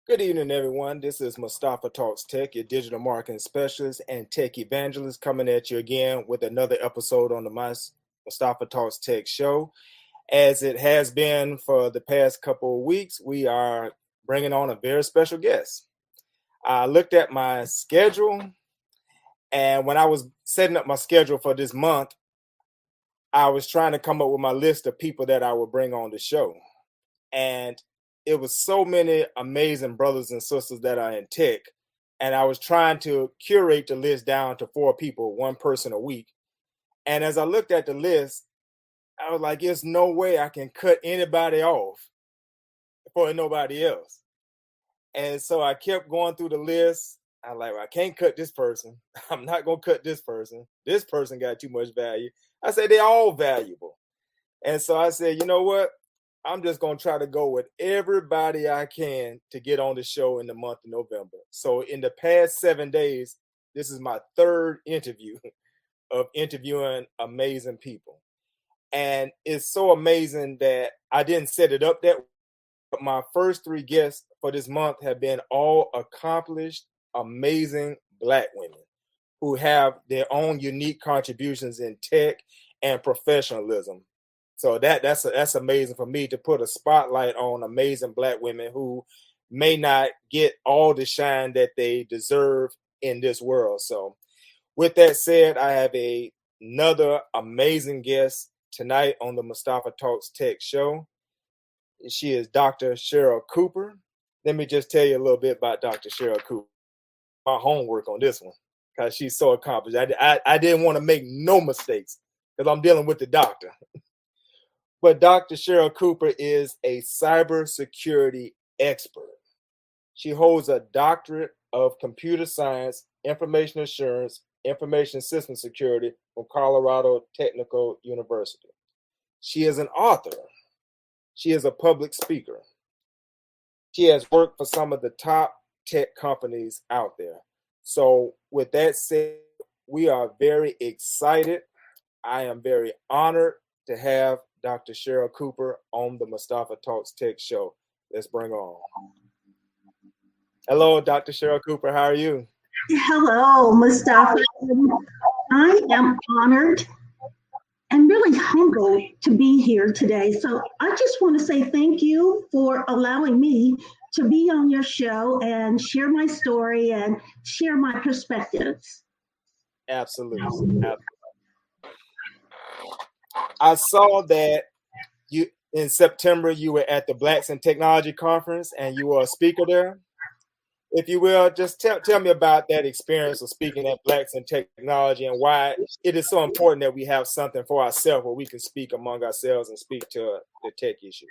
Good evening, everyone. This is Mustafa Talks Tech, your digital marketing specialist and tech evangelist, coming at you again with another episode on the Mustafa Talks Tech show. As it has been for the past couple of weeks, we are bringing on a very special guest. I looked at my schedule, and when I was setting up my schedule for this month, I was trying to come up with my list of people that I would bring on the show. And it was so many amazing brothers and sisters that are in tech. And I was trying to curate the list down to 4 people, one person a week. And as I looked at the list, I was like, there's no way I can cut anybody off for nobody else. And so I kept going through the list. I was like, well, I can't cut this person. I'm not going to cut this person. This person got too much value. I said, they're all valuable. And so I said, you know what? I'm just going to try to go with everybody I can to get on the show in the month of November. So in the past 7 days, this is my third interview of interviewing amazing people. And it's so amazing that I didn't set it up that way. But my first 3 guests for this month have been all accomplished, amazing Black women who have their own unique contributions in tech and professionalism. So that's amazing for me to put a spotlight on amazing Black women who may not get all the shine that they deserve in this world. So with that said, I have another amazing guest tonight on the Mustafa Talks Tech show. She is Dr. Cheryl Cooper. Let me just tell you a little bit about Dr. Cheryl Cooper. My homework on this one because she's so accomplished. I didn't want to make no mistakes because I'm dealing with the doctor. But Dr. Cheryl Cooper is a cybersecurity expert. She holds a doctorate of computer science, information assurance, information system security from Colorado Technical University. She is an author. She is a public speaker. She has worked for some of the top tech companies out there. So with that said, we are very excited. I am very honored to have Dr. Cheryl Cooper on the Mustafa Talks Tech show. Let's bring her on. Hello, Dr. Cheryl Cooper. How are you? Hello, Mustafa. I am honored and really humbled to be here today. So I just want to say thank you for allowing me to be on your show and share my story and share my perspectives. Absolutely. I saw that you in September you were at the Blacks in Technology Conference and you were a speaker there. If you will, just tell me about that experience of speaking at Blacks in Technology and why it is so important that we have something for ourselves where we can speak among ourselves and speak to the tech issues.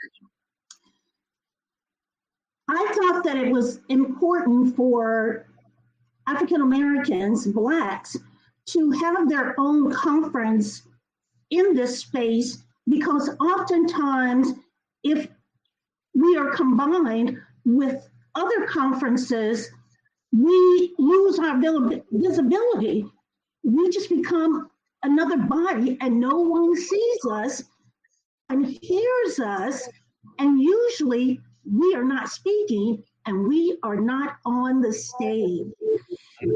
I thought that it was important for African Americans, Blacks, to have their own conference in this space because oftentimes if we are combined with other conferences, we lose our visibility. We just become another body and no one sees us and hears us. And usually we are not speaking and we are not on the stage.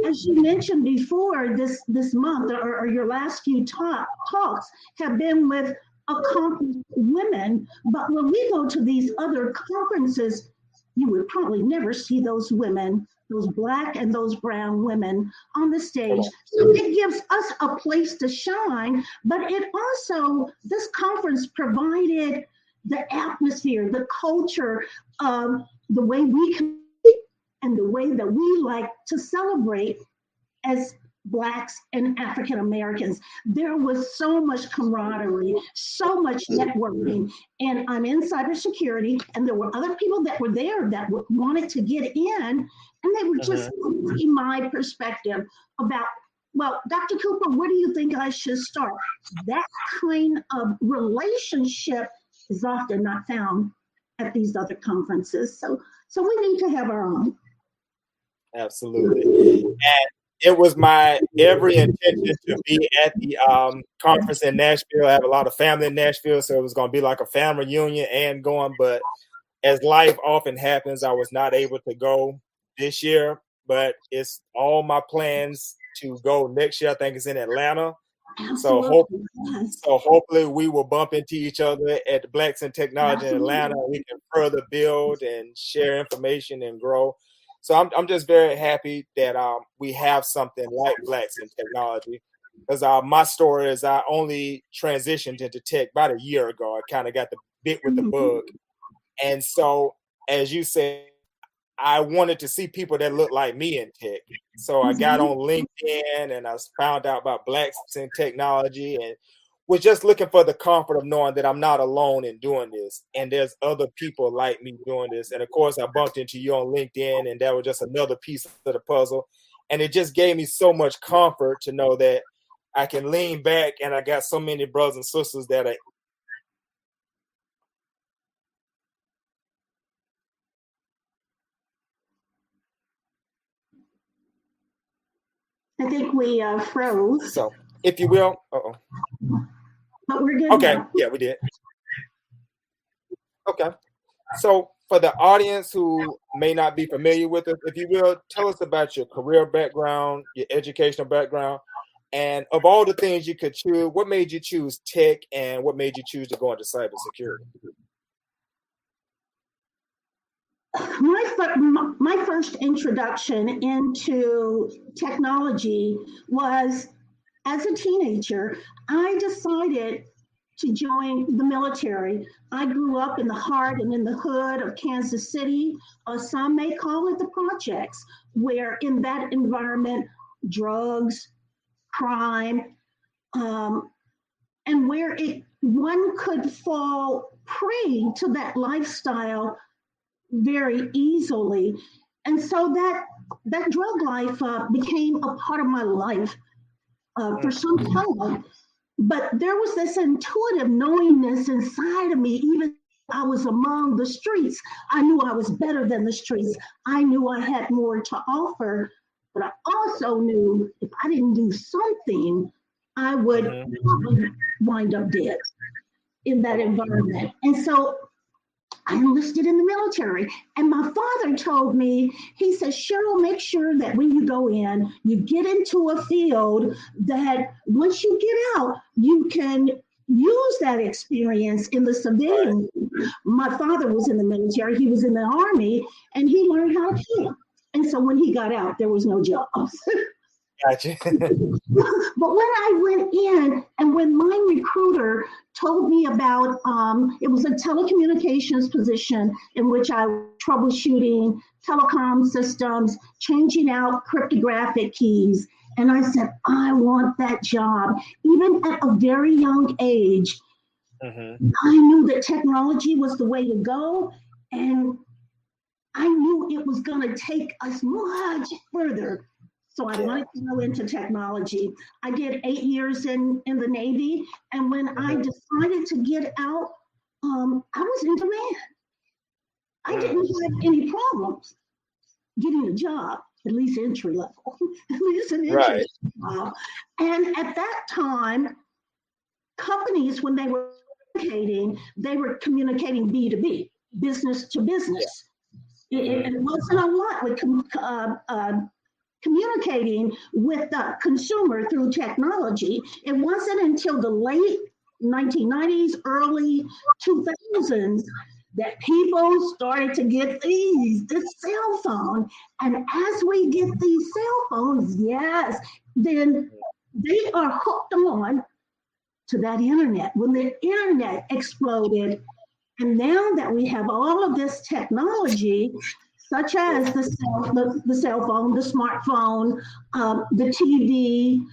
As you mentioned before, this month or your last few talks have been with accomplished women. But when we go to these other conferences, you would probably never see those women, those Black and those brown women on the stage. So it gives us a place to shine, but it also, this conference provided the atmosphere, the culture, the way we can and the way that we like to celebrate as Blacks and African Americans. There was so much camaraderie, so much networking, and I'm in cybersecurity, and there were other people that were there that wanted to get in, and they were just asking my perspective about, well, Dr. Cooper, where do you think I should start? That kind of relationship is often not found at these other conferences. So we need to have our own. Absolutely. And it was my every intention to be at the conference in Nashville. I have a lot of family in Nashville, so it was going to be like a family reunion and going. But as life often happens, I was not able to go this year, but it's all my plans to go next year. I think it's in Atlanta. So hope Absolutely. Yes. so hopefully we will bump into each other at the Blacks in Technology in Atlanta. Absolutely. We can further build and share information and grow. So I'm just very happy that we have something like Blacks in Technology. Because my story is I only transitioned into tech about a year ago. I kind of got the bit with the bug. Mhm. And so, as you said, I wanted to see people that look like me in tech. So I got on Mhm. LinkedIn and I found out about Blacks in Technology and was just looking for the comfort of knowing that I'm not alone in doing this. And there's other people like me doing this. And of course, I bumped into you on LinkedIn, and that was just another piece of the puzzle. And it just gave me so much comfort to know that I can lean back and I got so many brothers and sisters that are I think we froze, so, if you will. Uh-oh. but we're good Okay. now. Yeah, we did. Okay. So, for the audience who may not be familiar with us, if you will, tell us about your career background, your educational background, and of all the things you could choose, what made you choose tech and what made you choose to go into cybersecurity? My first introduction into technology was as a teenager. I decided to join the military. I grew up in the heart and in the hood of Kansas City. Some may call it the projects, where in that environment, drugs, crime, um, and where one could fall prey to that lifestyle very easily. And so that drug life became a part of my life for Mm, some time. But there was this intuitive knowingness inside of me, even I was among the streets. I knew I was better than the streets. I knew I had more to offer, but I also knew if I didn't do something, I would mhm. probably wind up dead in that Come on. environment. And so I enlisted in the military. And my father told me, he said, Cheryl, make sure that when you go in, you get into a field that once you get out, you can use that experience in the Right. civilian. My father was in the military, he was in the army, and he learned how to kill. And so when he got out, there was no jobs. Gotcha. But when I went in, and when my recruiter told me about, it was a telecommunications position in which I was troubleshooting telecom systems, changing out cryptographic keys. And I said, I want that job. Even at a very young age, Mhm. I knew that technology was the way to go. And I knew it was going to take us much further. So I Yeah. wanted to go into technology. I did 8 years in the Navy. And when I Mhm. decided to get out, I was in demand. I Mm. didn't have any problems getting a job, at least entry level, at least an entry Right. level. And at that time, companies, when they were communicating B2B, business to Yeah. business. Mhm. It wasn't a lot with communicating with the consumer through technology. It wasn't until the late 1990s, early 2000s that people started to get this cell phone. And as we get these cell phones, yes, then they are hooked on to that internet. When the internet exploded, and now that we have all of this technology, such Yeah. as the cell phone, the smartphone, the TV,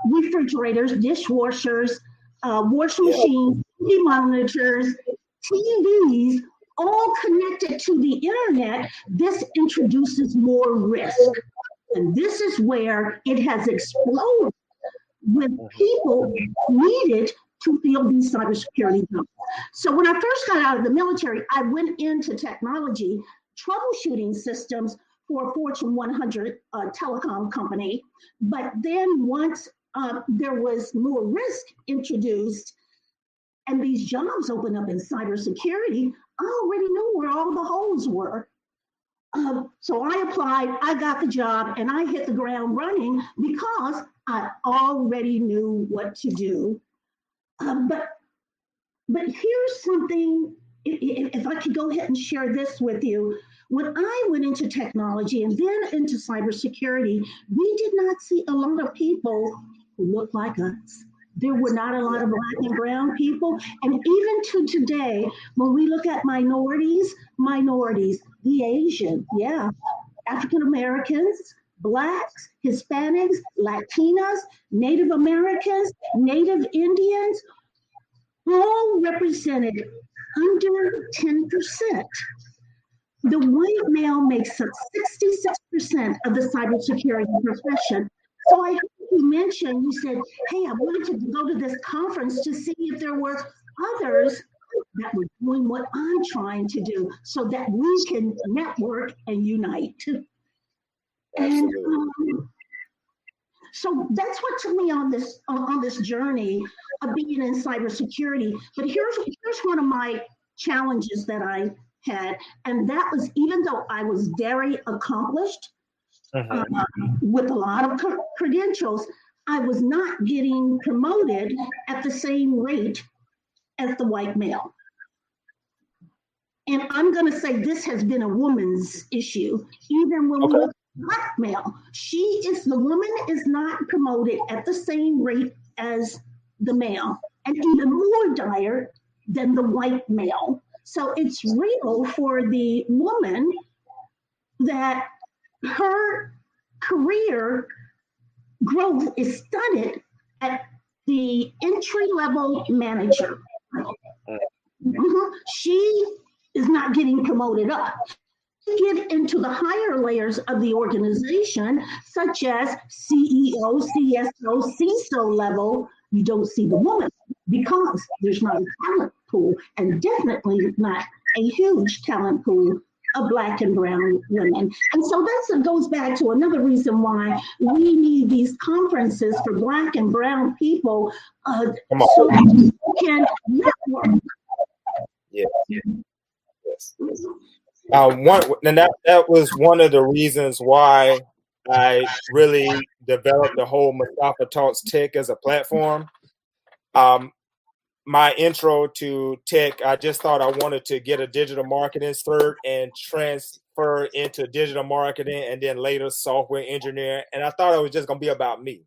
refrigerators, dishwashers, washing Yeah. machines, TV monitors, TVs, all connected to the internet, this introduces more risk. And this is where it has exploded with Mhm. people needed to fill these cybersecurity jobs. So when I first got out of the military, I went into technology, troubleshooting systems for a Fortune 100 telecom company. But then once there was more risk introduced and these jobs opened up in cybersecurity, I already knew where all the holes were. So I applied, I got the job, and I hit the ground running because I already knew what to do. But here's something, if I could go ahead and share this with you. When I went into technology and then into cybersecurity, we did not see a lot of people who looked like us. There were not a lot of black and brown people. And even to today, when we look at minorities, the Asian, yeah, African Americans, blacks, Hispanics, Latinas, Native Americans, Native Indians, all represented under 10%. The white male makes up 66% of the cybersecurity profession. So I heard you mentioned, you said, hey, I wanted to go to this conference to see if there were others that were doing what I'm trying to do so that we can network and unite. And so that's what took me on this journey of being in cybersecurity. But here's one of my challenges that I had, and that was, even though I was very accomplished with a lot of credentials, I was not getting promoted at the same rate as the white male. And I'm going to say this has been a woman's issue, even when we look at black male. The woman is not promoted at the same rate as the male, and even more dire than the white male. So it's real for the woman that her career growth is stunted at the entry level manager. She is not getting promoted up. Get into the higher layers of the organization, such as CEO, CSO, CISO level, you don't see the woman because there's not a talent pool, and definitely not a huge talent pool of black and brown women. And so that goes back to another reason why we need these conferences for black and brown people so that we can network. Yes. That was one of the reasons why I really developed the whole Mustafa Talks Tech as a platform. My intro to tech, I just thought I wanted to get a digital marketing cert and transfer into digital marketing and then later software engineering. And I thought it was just going to be about me.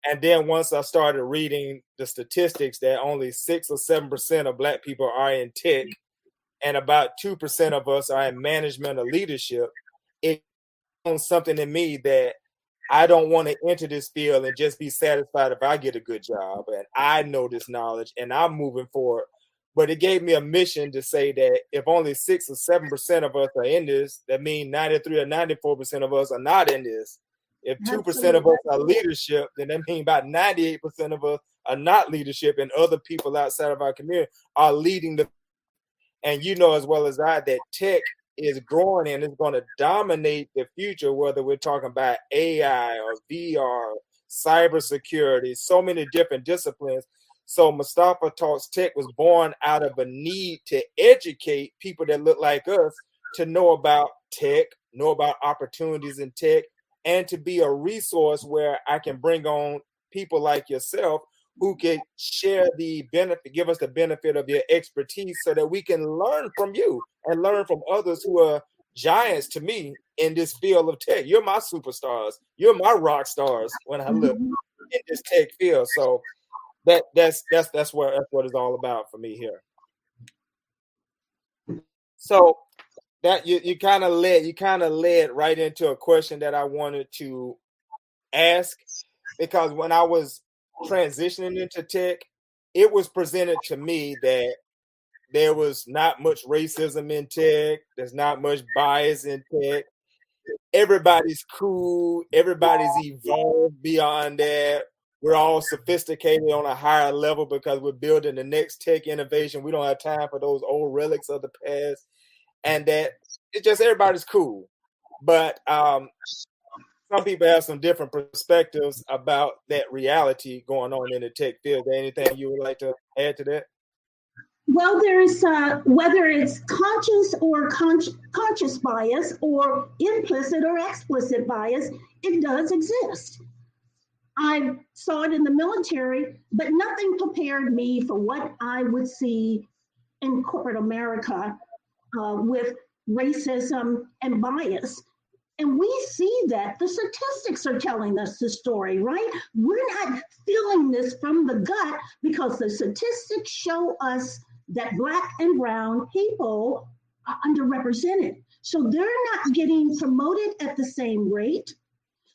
And then once I started reading the statistics that only 6 or 7% of black people are in tech, and about 2% of us are in management or leadership, it owns something in me that I don't want to enter this field and just be satisfied if I get a good job and I know this knowledge and I'm moving forward. But it gave me a mission to say that if only 6 or 7% of us are in this, that means 93 or 94% of us are not in this. If 2% of us are leadership, then that means about 98% of us are not leadership, and other people outside of our community are leading the. And you know as well as I that tech is growing and it's going to dominate the future, whether we're talking about AI or VR, cybersecurity, so many different disciplines. So Mustafa Talks Tech was born out of a need to educate people that look like us to know about tech, know about opportunities in tech, and to be a resource where I can bring on people like yourself who can share the benefit, give us the benefit of your expertise so that we can learn from you and learn from others who are giants to me in this field of tech. You're my superstars. You're my rock stars when I look in this tech field. So that's what it's all about for me here. So that you kind of led right into a question that I wanted to ask, because when I was transitioning into tech, it was presented to me that there was not much racism in tech. There's not much bias in tech. Everybody's cool. Everybody's evolved beyond that. We're all sophisticated on a higher level because we're building the next tech innovation. We don't have time for those old relics of the past. And that it's just everybody's cool. But some people have some different perspectives about that reality going on in the tech field. Is there anything you would like to add to that? Well, there's whether it's conscious or conscious bias or implicit or explicit bias, it does exist. I saw it in the military, but nothing prepared me for what I would see in corporate America with racism and bias. And we see that the statistics are telling us the story, right? We're not feeling this from the gut because the statistics show us that Black and Brown people are underrepresented. So they're not getting promoted at the same rate.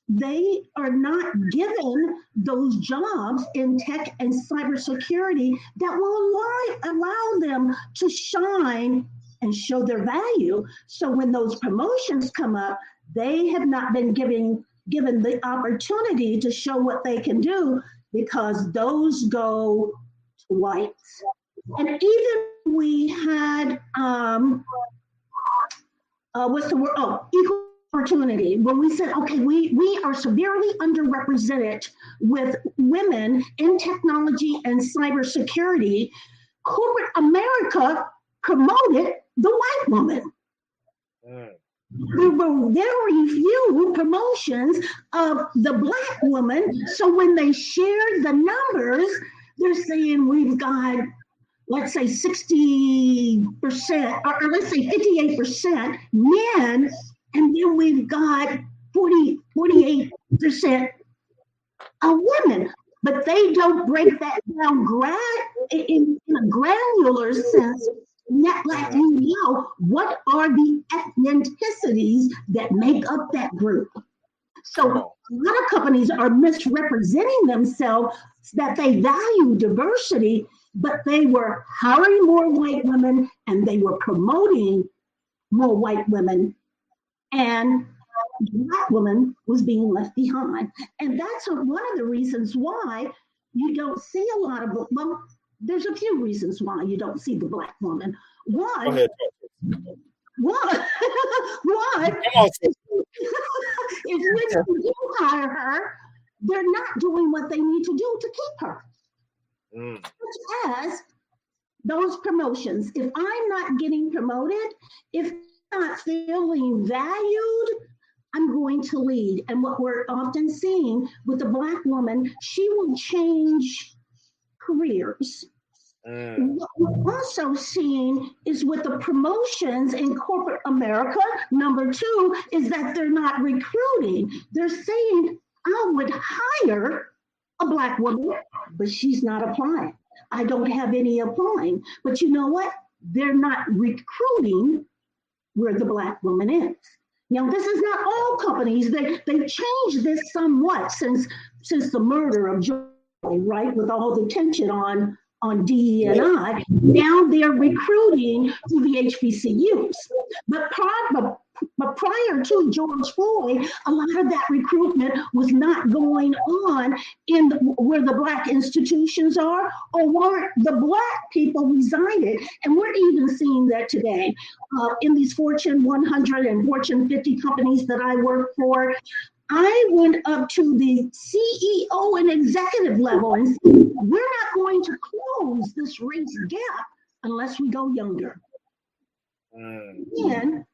They are not given those jobs in tech and cybersecurity that will allow them to shine and show their value. So when those promotions come up, they have not been given the opportunity to show what they can do because those go to whites. And even we had what's the word? Oh, equal opportunity. When we said, okay, we are severely underrepresented with women in technology and cybersecurity, corporate America promoted the white woman. There were very few promotions of the Black woman. So when they shared the numbers, they're saying we've got, let's say 60%, or let's say 58% men, and then we've got 48% of women. But they don't break that down in a granular sense. Not like you know what are the ethnicities that make up that group. So a lot of companies are misrepresenting themselves that they value diversity, but they were hiring more white women and they were promoting more white women, and Black woman was being left behind. And that's one of the reasons why you don't see a lot of, well, there's a few reasons why you don't see the Black woman. One is when you do hire her, they're not doing what they need to do to keep her. Such as those promotions. If I'm not getting promoted, if I'm not feeling valued, I'm going to lead. And what we're often seeing with the Black woman, she will change careers. What we're also seeing is with the promotions in corporate America, number two, is that they're not recruiting. They're saying, I would hire a Black woman, but she's not applying. I don't have any applying. But you know what? They're not recruiting where the Black woman is. Now, this is not all companies. They've changed this somewhat since the murder of Joy, right? With all the tension on DE&I. Now they're recruiting through the HBCUs. But prior to George Floyd, a lot of that recruitment was not going on in where the Black institutions are or where the Black people resided. And we're even seeing that today in these Fortune 100 and Fortune 50 companies that I work for. I went up to the CEO and executive level and said, we're not going to close this race gap unless we go younger. And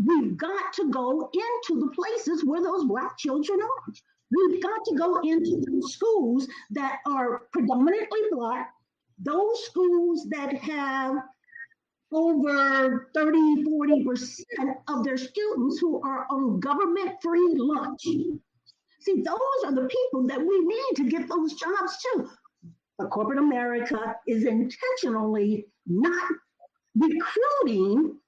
we've got to go into the places where those Black children are. We've got to go into the schools that are predominantly Black, those schools that have over 30, 40% of their students who are on government-free lunch. See, those are the people that we need to get those jobs to. But corporate America is intentionally not recruiting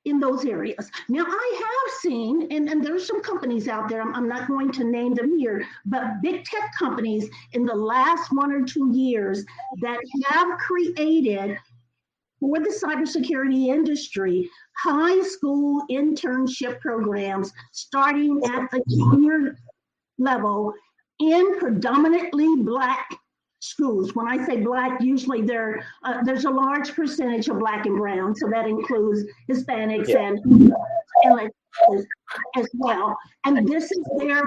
in those areas. Now, I have seen, and there's some companies out there, I'm not going to name them here, but big tech companies in the last 1 or 2 years that have created for the cybersecurity industry, high school internship programs starting at the junior level in predominantly Black schools. When I say Black, usually there's a large percentage of Black and Brown, so that includes Hispanics and as well. And this is their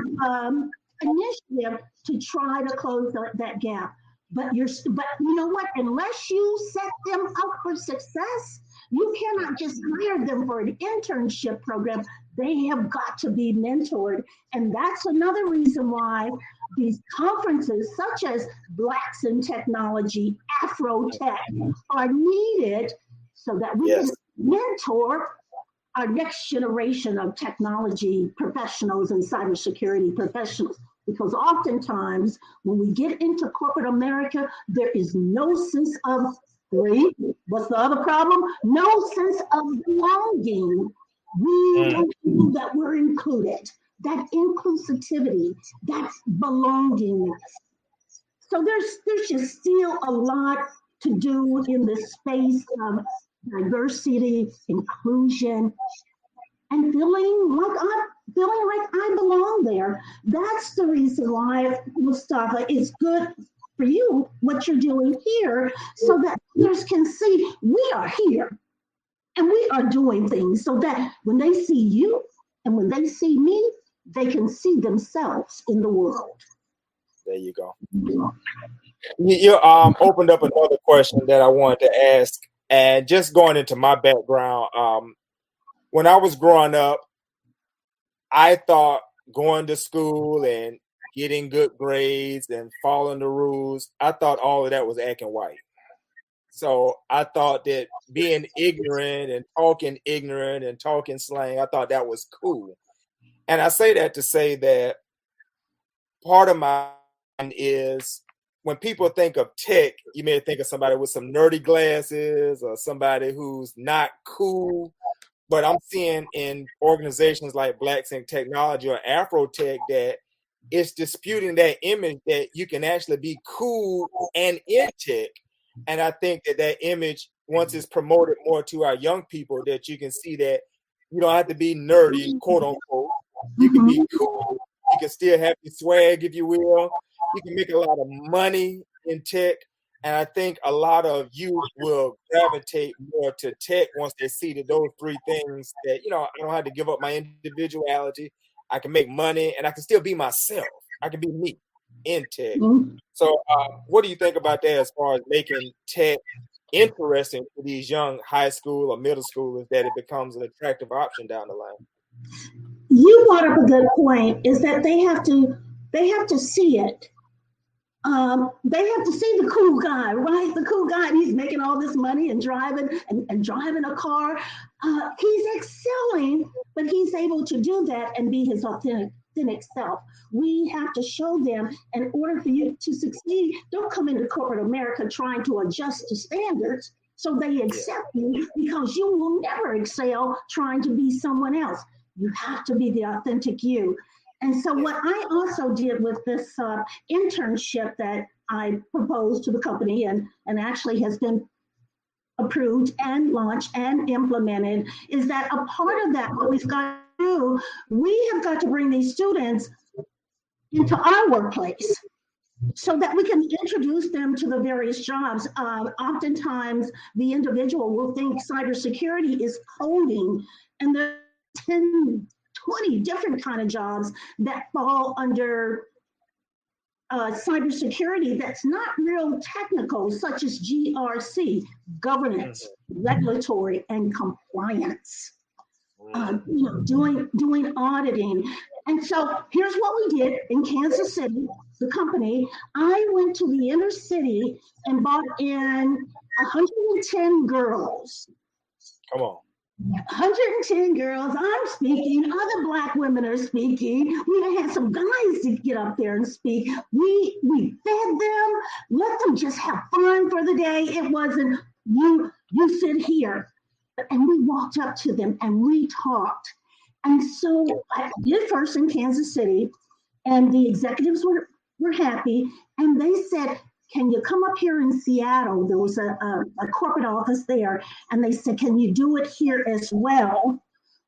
initiative to try to close that gap. but but you know what? Unless you set them up for success, you cannot just hire them for an internship program. They have got to be mentored. And that's another reason why these conferences, such as Blacks in Technology, Afro Tech, are needed so that we can Yes. mentor our next generation of technology professionals and cybersecurity professionals. Because oftentimes, when we get into corporate America, there is no sense of three. What's the other problem? No sense of belonging. We Mm. don't feel that we're included. That inclusivity, that belonging. So there's just still a lot to do in this space of diversity, inclusion, and feeling like I belong there. That's the reason why, Mustafa, it's good for you what you're doing here, so that others can see we are here and we are doing things, so that when they see you and when they see me, they can see themselves in the world. There you go. You opened up another question that I wanted to ask, and just going into my background. When I was growing up, I thought going to school and getting good grades and following the rules, I thought all of that was acting white. So I thought that being ignorant and talking slang, I thought that was cool. And I say that to say that part of my mind is when people think of tech, you may think of somebody with some nerdy glasses or somebody who's not cool. But I'm seeing in organizations like Blacks in Technology or Afrotech that it's disputing that image that you can actually be cool and in tech. And I think that that image, once it's promoted more to our young people, that you can see that you don't have to be nerdy, quote unquote. You can be Mhm. cool. You can still have your swag, if you will. You can make a lot of money in tech. And I think a lot of youth will gravitate more to tech once they see that those three things that, I don't have to give up my individuality. I can make money and I can still be myself. I can be me in tech. Mhm. So, what do you think about that as far as making tech interesting to these young high school or middle schoolers that it becomes an attractive option down the line? You brought up a good point. Is that they have to see it. They have to see the cool guy, right? The cool guy, he's making all this money and driving a car. He's excelling, but he's able to do that and be his authentic self. We have to show them, in order for you to succeed, don't come into corporate America trying to adjust to standards so they Yeah. accept you, because you will never excel trying to be someone else. You have to be the authentic you. And so, Yeah. what I also did with this internship that I proposed to the company, and actually has been approved and launched and implemented, is that a part of that, what we've got to do, we have got to bring these students into our workplace so that we can introduce them to the various jobs. Oftentimes, the individual will think cybersecurity is coding, and there are 10, 20 different kind of jobs that fall under cybersecurity that's not real technical, such as GRC, governance, regulatory, and compliance. Doing auditing. And so here's what we did in Kansas City, the company. I went to the inner city and brought in 110 girls. Come on. 110 girls, I'm speaking, other Black women are speaking. We had some guys to get up there and speak. We fed them, let them just have fun for the day. It wasn't you sit here. And we walked up to them and we talked. And so I did first in Kansas City, and the executives were happy. And they said, can you come up here in Seattle? There was a corporate office there. And they said, can you do it here as well?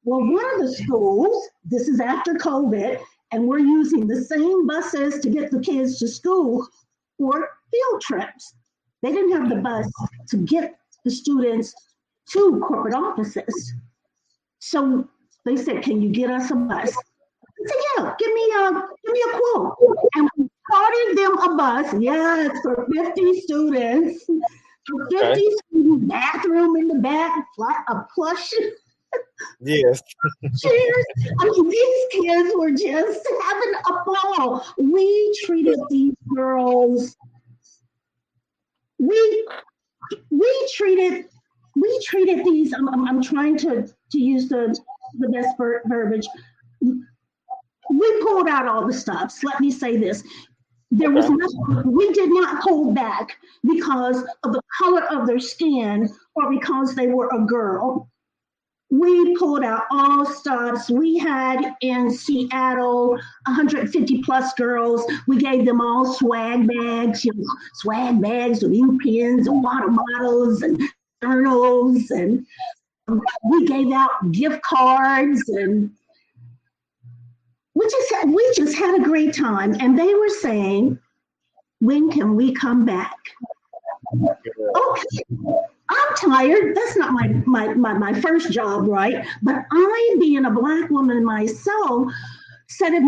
Well, one of the schools, this is after COVID, and we're using the same buses to get the kids to school for field trips. They didn't have the bus to get the students to corporate offices. So they said, can you get us a bus? I said, yeah, give me a quote. And chartered them a bus, yes, for 50 students. For Okay. 50 students, bathroom in the back, a plush Yes. chairs. I mean, these kids were just having a ball. We treated these girls, we we treated these. I'm trying to use the best verbiage. We pulled out all the stops. Let me say this. There was Okay. nothing, we did not hold back because of the color of their skin or because they were a girl. We pulled out all stops. We had in Seattle 150 plus girls. We gave them all swag bags, swag bags with ink pens and water bottles and journals, and we gave out gift cards, and we just had a great time. And they were saying, when can we come back? Okay, I'm tired. That's not my first job, right? But I, being a Black woman myself, said if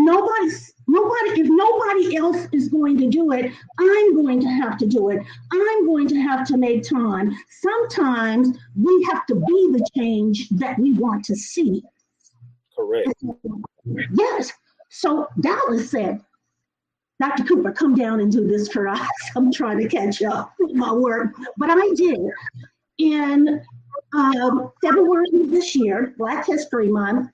nobody else is going to do it, I'm going to have to do it. I'm going to have to make time. Sometimes we have to be the change that we want to see. Correct. Yes. So Dallas said, Dr. Cooper, come down and do this for us. I'm trying to catch up with my work. But I did. In February of this year, Black History Month,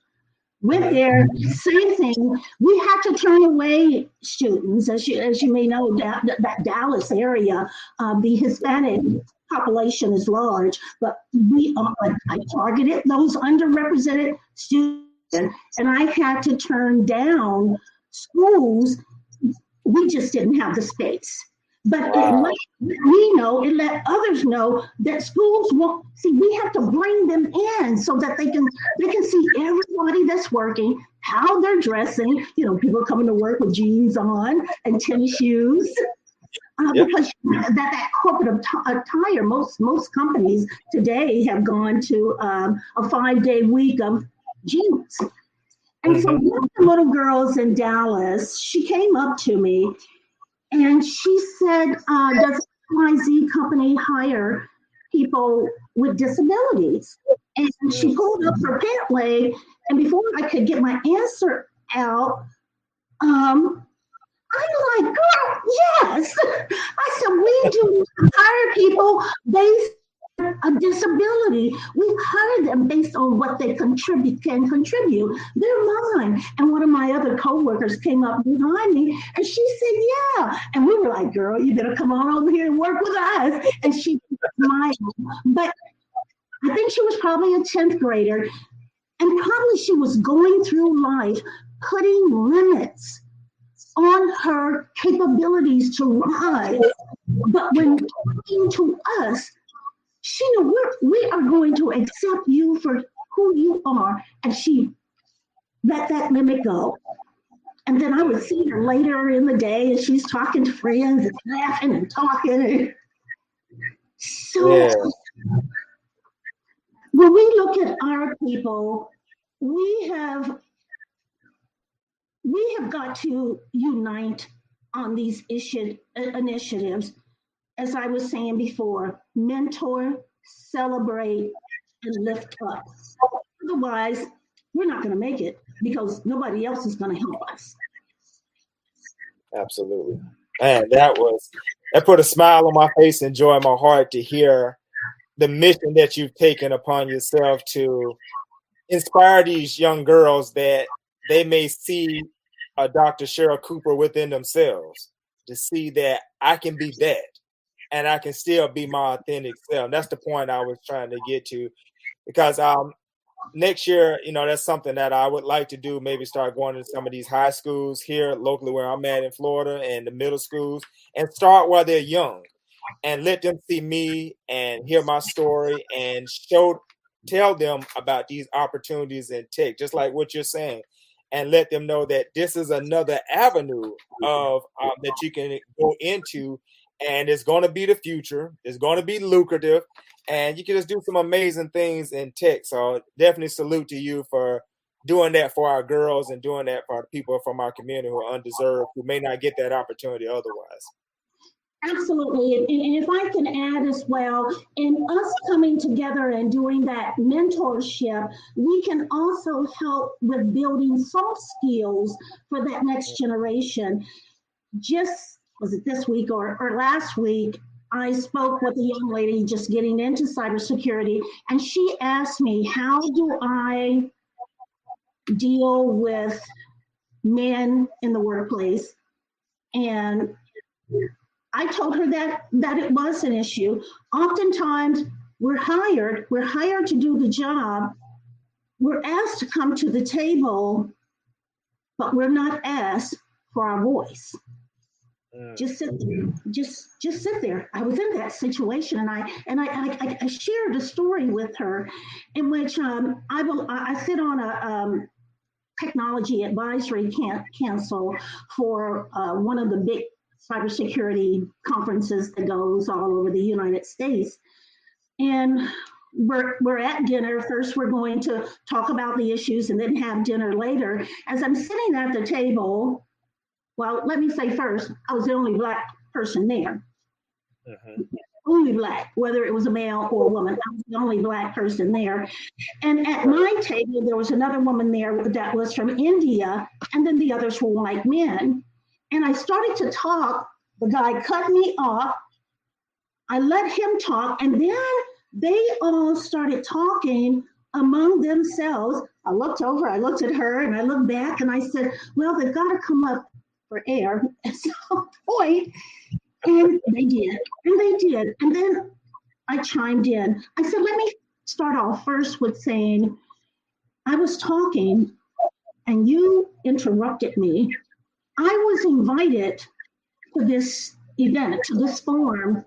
went there, same thing. We had to turn away students. As you may know, that Dallas area, the Hispanic population is large, but I targeted those underrepresented students, and I had to turn down schools. We just didn't have the space. But Wow. it let others know that schools won't see. We have to bring them in so that they can see everybody that's working, how they're dressing. People coming to work with jeans on and tennis shoes. Yep. Because that corporate attire, most companies today have gone to a 5-day week of jeans. And so one of the little girls in Dallas, she came up to me and she said, does XYZ company hire people with disabilities? And she pulled up her pant leg, and before I could get my answer out, I'm like, girl, yes. I said, we do hire people based on a disability. We hire them based on what they can contribute. They're mine. And one of my other coworkers came up behind me and she said, yeah. And we were like, girl, you better come on over here and work with us. And she smiled. But I think she was probably a 10th grader. And probably she was going through life putting limits on her capabilities to rise. But when talking to us, she knew we are going to accept you for who you are. And she let that limit go. And then I would see her later in the day and she's talking to friends and laughing and talking. So Yeah. when we look at our people, we have got to unite on these initiatives. As I was saying before, mentor, celebrate, and lift up. Otherwise, we're not going to make it because nobody else is going to help us. Absolutely. Man, that put a smile on my face and joy in my heart to hear the mission that you've taken upon yourself to inspire these young girls that they may see a Dr. Cheryl Cooper within themselves, to see that I can be that and I can still be my authentic self. That's the point I was trying to get to, because next year, that's something that I would like to do. Maybe start going to some of these high schools here locally where I'm at in Florida, and the middle schools, and start while they're young and let them see me and hear my story and tell them about these opportunities in tech, just like what you're saying, and let them know that this is another avenue of that you can go into, and it's going to be the future. It's going to be lucrative, and you can just do some amazing things in tech. So definitely salute to you for doing that for our girls and doing that for people from our community who are undeserved, who may not get that opportunity otherwise. Absolutely. And if I can add as well, in us coming together and doing that mentorship, we can also help with building soft skills for that next generation. Just, was it this week or last week, I spoke with a young lady just getting into cybersecurity, and she asked me, how do I deal with men in the workplace? And I told her that it was an issue. Oftentimes we're hired to do the job. We're asked to come to the table, but we're not asked for our voice. Just sit there. Just sit there. I was in that situation, and I shared a story with her in which I sit on a technology advisory council for one of the big cybersecurity conferences that goes all over the United States. And we're at dinner. First, we're going to talk about the issues and then have dinner later. As I'm sitting at the table, well, let me say first, I was the only Black person there. Only Black, whether it was a male or a woman. I was the only Black person there. And at my table, there was another woman there that was from India, and then the others were white men. And I started to talk. The guy cut me off. I let him talk, and then they all started talking among themselves. I looked over, I looked at her, and I looked back, and I said, well, they've got to come up for air at some point. And they did, and they did. And then I chimed in. I said, let me start off first with saying, I was talking, and you interrupted me. I was invited to this event, to this forum,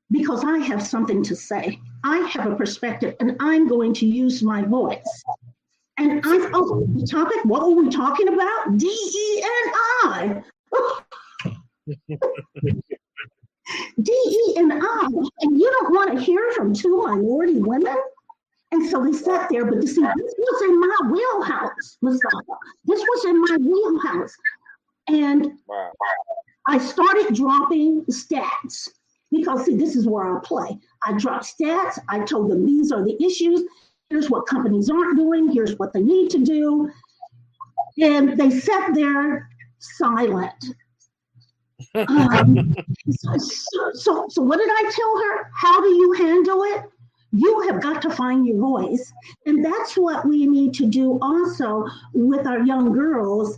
because I have something to say. I have a perspective, and I'm going to use my voice. And the topic, what were we talking about? DE&I. DE&I, and you don't want to hear from two minority women? And so they sat there, but you see, this was in my wheelhouse, Mustafa. This was in my wheelhouse. And wow. I started dropping stats because, see, this is where I play. I dropped stats. I told them these are the issues. Here's what companies aren't doing. Here's what they need to do. And they sat there silent. So what did I tell her? How do you handle it? You have got to find your voice. And that's what we need to do also with our young girls.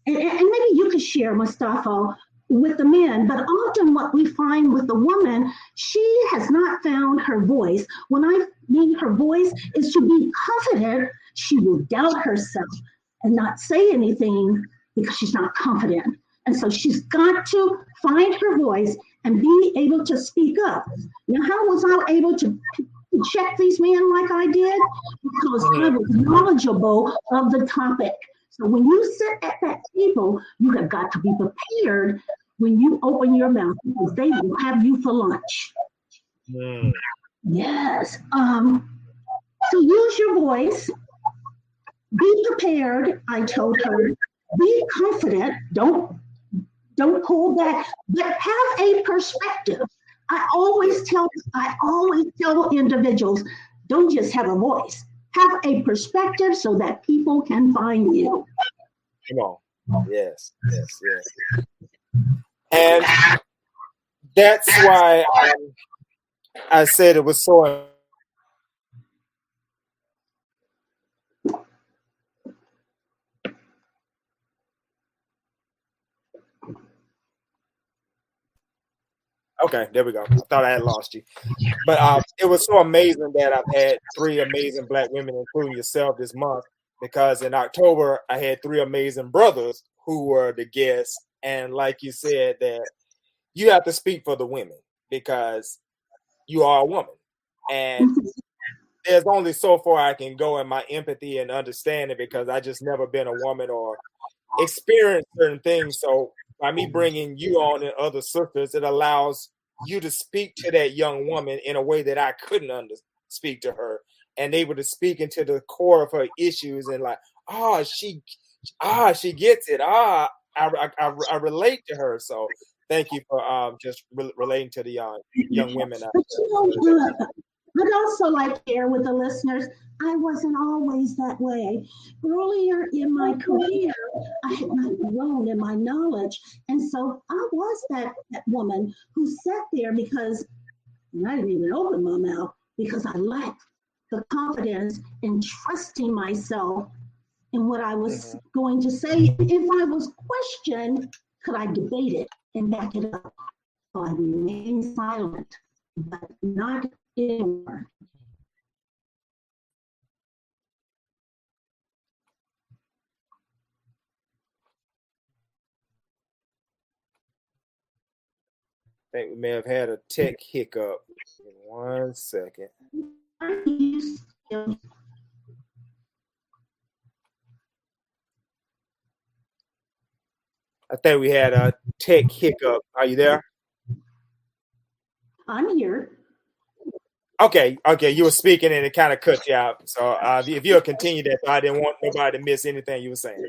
And maybe you could share, Mustafa, with the men, but often what we find with the woman, she has not found her voice. When I mean her voice is to be confident, she will doubt herself and not say anything because she's not confident. And so she's got to find her voice and be able to speak up. Now, how was I able to check these men like I did? Because I was knowledgeable of the topic. So when you sit at that table, you have got to be prepared when you open your mouth because they will have you for lunch. Yes. So use your voice. Be prepared, I told her. Be confident. Don't pull back, but have a perspective. I always tell individuals, don't just have a voice. Have a perspective so that people can find you. Come on. Yes. And that's why I said it was so. Okay, there we go. I thought I had lost you. But it was so amazing that I've had 3 amazing Black women, including yourself, this month, because in October, I had 3 amazing brothers who were the guests. And like you said, that you have to speak for the women because you are a woman. And there's only so far I can go in my empathy and understanding because I just never been a woman or experienced certain things. So by me bringing you on and other sisters, it allows you to speak to that young woman in a way that I couldn't speak to her. and able to speak into the core of her issues and like, she gets it. I relate to her. So thank you for just relating to the young women. But I'd also like to share with the listeners, I wasn't always that way. Earlier in my career, I had not grown in my knowledge. And so I was that woman who sat there because I didn't even open my mouth because I lacked the confidence in trusting myself in what I was going to say. If I was questioned, could I debate it and back it up? So I remained silent, but not anymore. I think we may have had a tech hiccup. 1 second. I think we had a tech hiccup. Are you there? I'm here. Okay, you were speaking and it kind of cut you out. So if you'll continue that, I didn't want nobody to miss anything you were saying.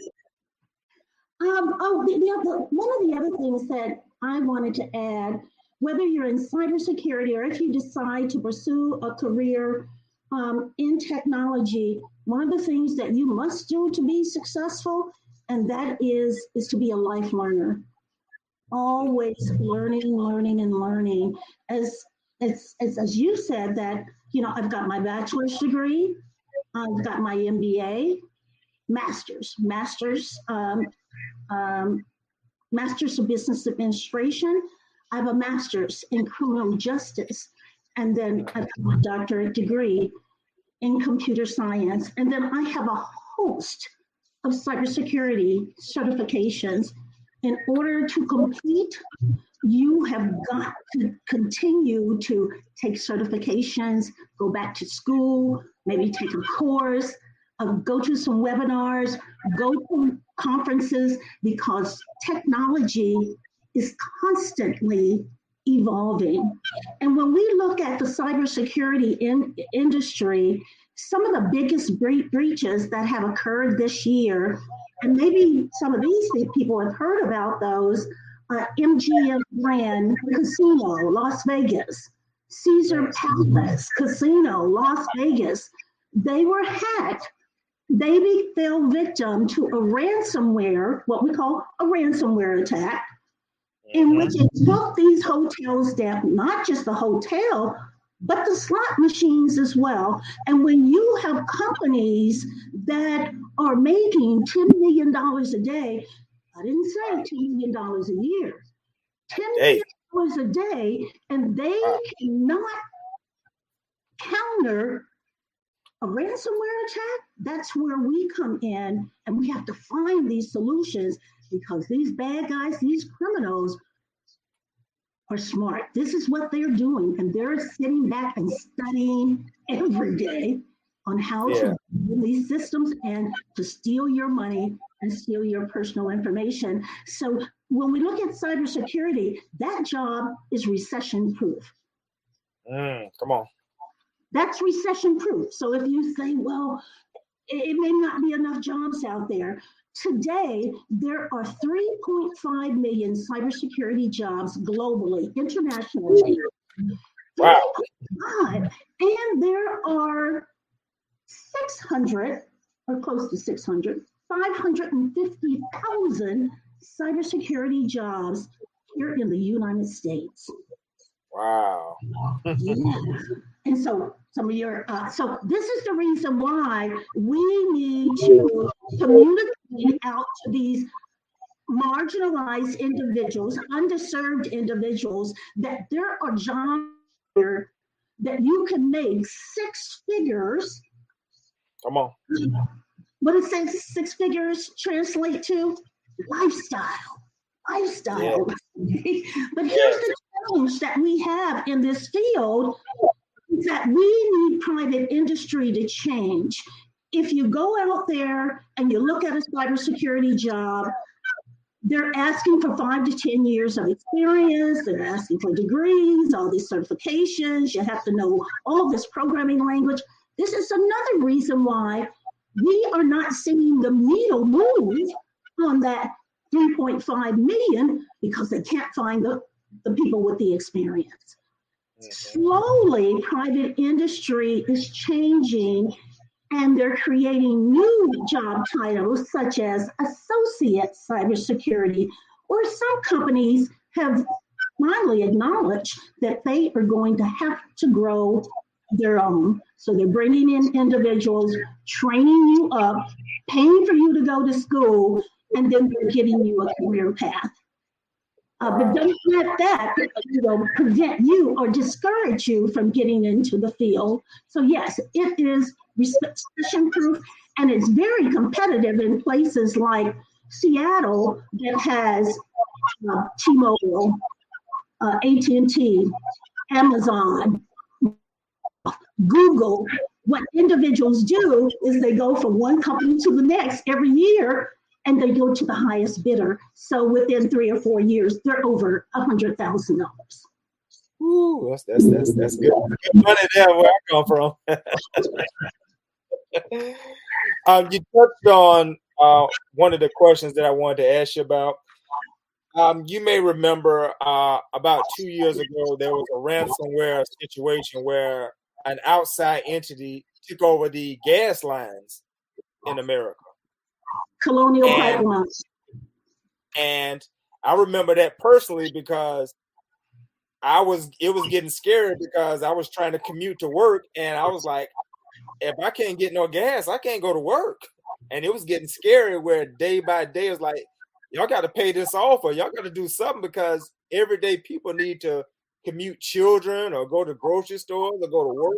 One of the other things that I wanted to add, whether you're in cybersecurity or if you decide to pursue a career in technology, one of the things that you must do to be successful, and that is to be a life learner. Always learning, and learning. As you said that, I've got my bachelor's degree, I've got my MBA, master's of business administration. I have a master's in criminal justice, and then I've got my doctorate degree in computer science. And then I have a host of cybersecurity certifications. In order to compete, you have got to continue to take certifications, go back to school, maybe take a course, go to some webinars, go to conferences, because technology is constantly evolving. And when we look at the cybersecurity industry, some of the biggest breaches that have occurred this year, and maybe some of these people have heard about those, MGM Grand Casino, Las Vegas, Caesar Palace Casino, Las Vegas, they were hacked. They fell victim to a ransomware, what we call a ransomware attack, in which it took these hotels down, not just the hotel, but the slot machines as well. And when you have companies that are making $10 million a day, I didn't say $10 million a year, $10 million a day, and they cannot counter a ransomware attack, that's where we come in, and we have to find these solutions, because these bad guys, these criminals, are smart. This is what they're doing, and they're sitting back and studying every day on how to build these systems and to steal your money and steal your personal information. So when we look at cybersecurity, that job is recession proof. Come on. That's recession proof. So if you say, well, it may not be enough jobs out there. Today, there are 3.5 million cybersecurity jobs globally, internationally. Wow. 3.5. And there are 600, or close to 600, 550,000 cybersecurity jobs here in the United States. Wow. Yeah. And so some of your, so this is the reason why we need to communicate out to these marginalized individuals, underserved individuals, that there are jobs here that you can make 6 figures. Come on. What does 6 figures translate to? Lifestyle. Yeah. But here's the challenge that we have in this field, is that we need private industry to change. If you go out there and you look at a cybersecurity job, they're asking for 5 to 10 years of experience. They're asking for degrees, all these certifications. You have to know all this programming language. This is another reason why we are not seeing the needle move on that 3.5 million, because they can't find the people with the experience. Slowly, private industry is changing, and they're creating new job titles such as associate cybersecurity, or some companies have finally acknowledged that they are going to have to grow their own. So they're bringing in individuals, training you up, paying for you to go to school, and then they're giving you a career path. But don't let that, prevent you or discourage you from getting into the field. So yes, it is recession proof, and it's very competitive in places like Seattle that has T-Mobile, AT&T, Amazon, Google. What individuals do is they go from one company to the next every year, and they go to the highest bidder. So within 3 or 4 years, they're over $100,000. Ooh, that's good. Good money there where I come from. You touched on one of the questions that I wanted to ask you about. You may remember about 2 years ago, there was a ransomware situation where an outside entity took over the gas lines in America. Colonial Pipelines. And I remember that personally because it was getting scary because I was trying to commute to work, and I was like, if I can't get no gas, I can't go to work. And it was getting scary where day by day it was like, y'all got to pay this off, or y'all got to do something, because everyday people need to commute children or go to grocery stores or go to work.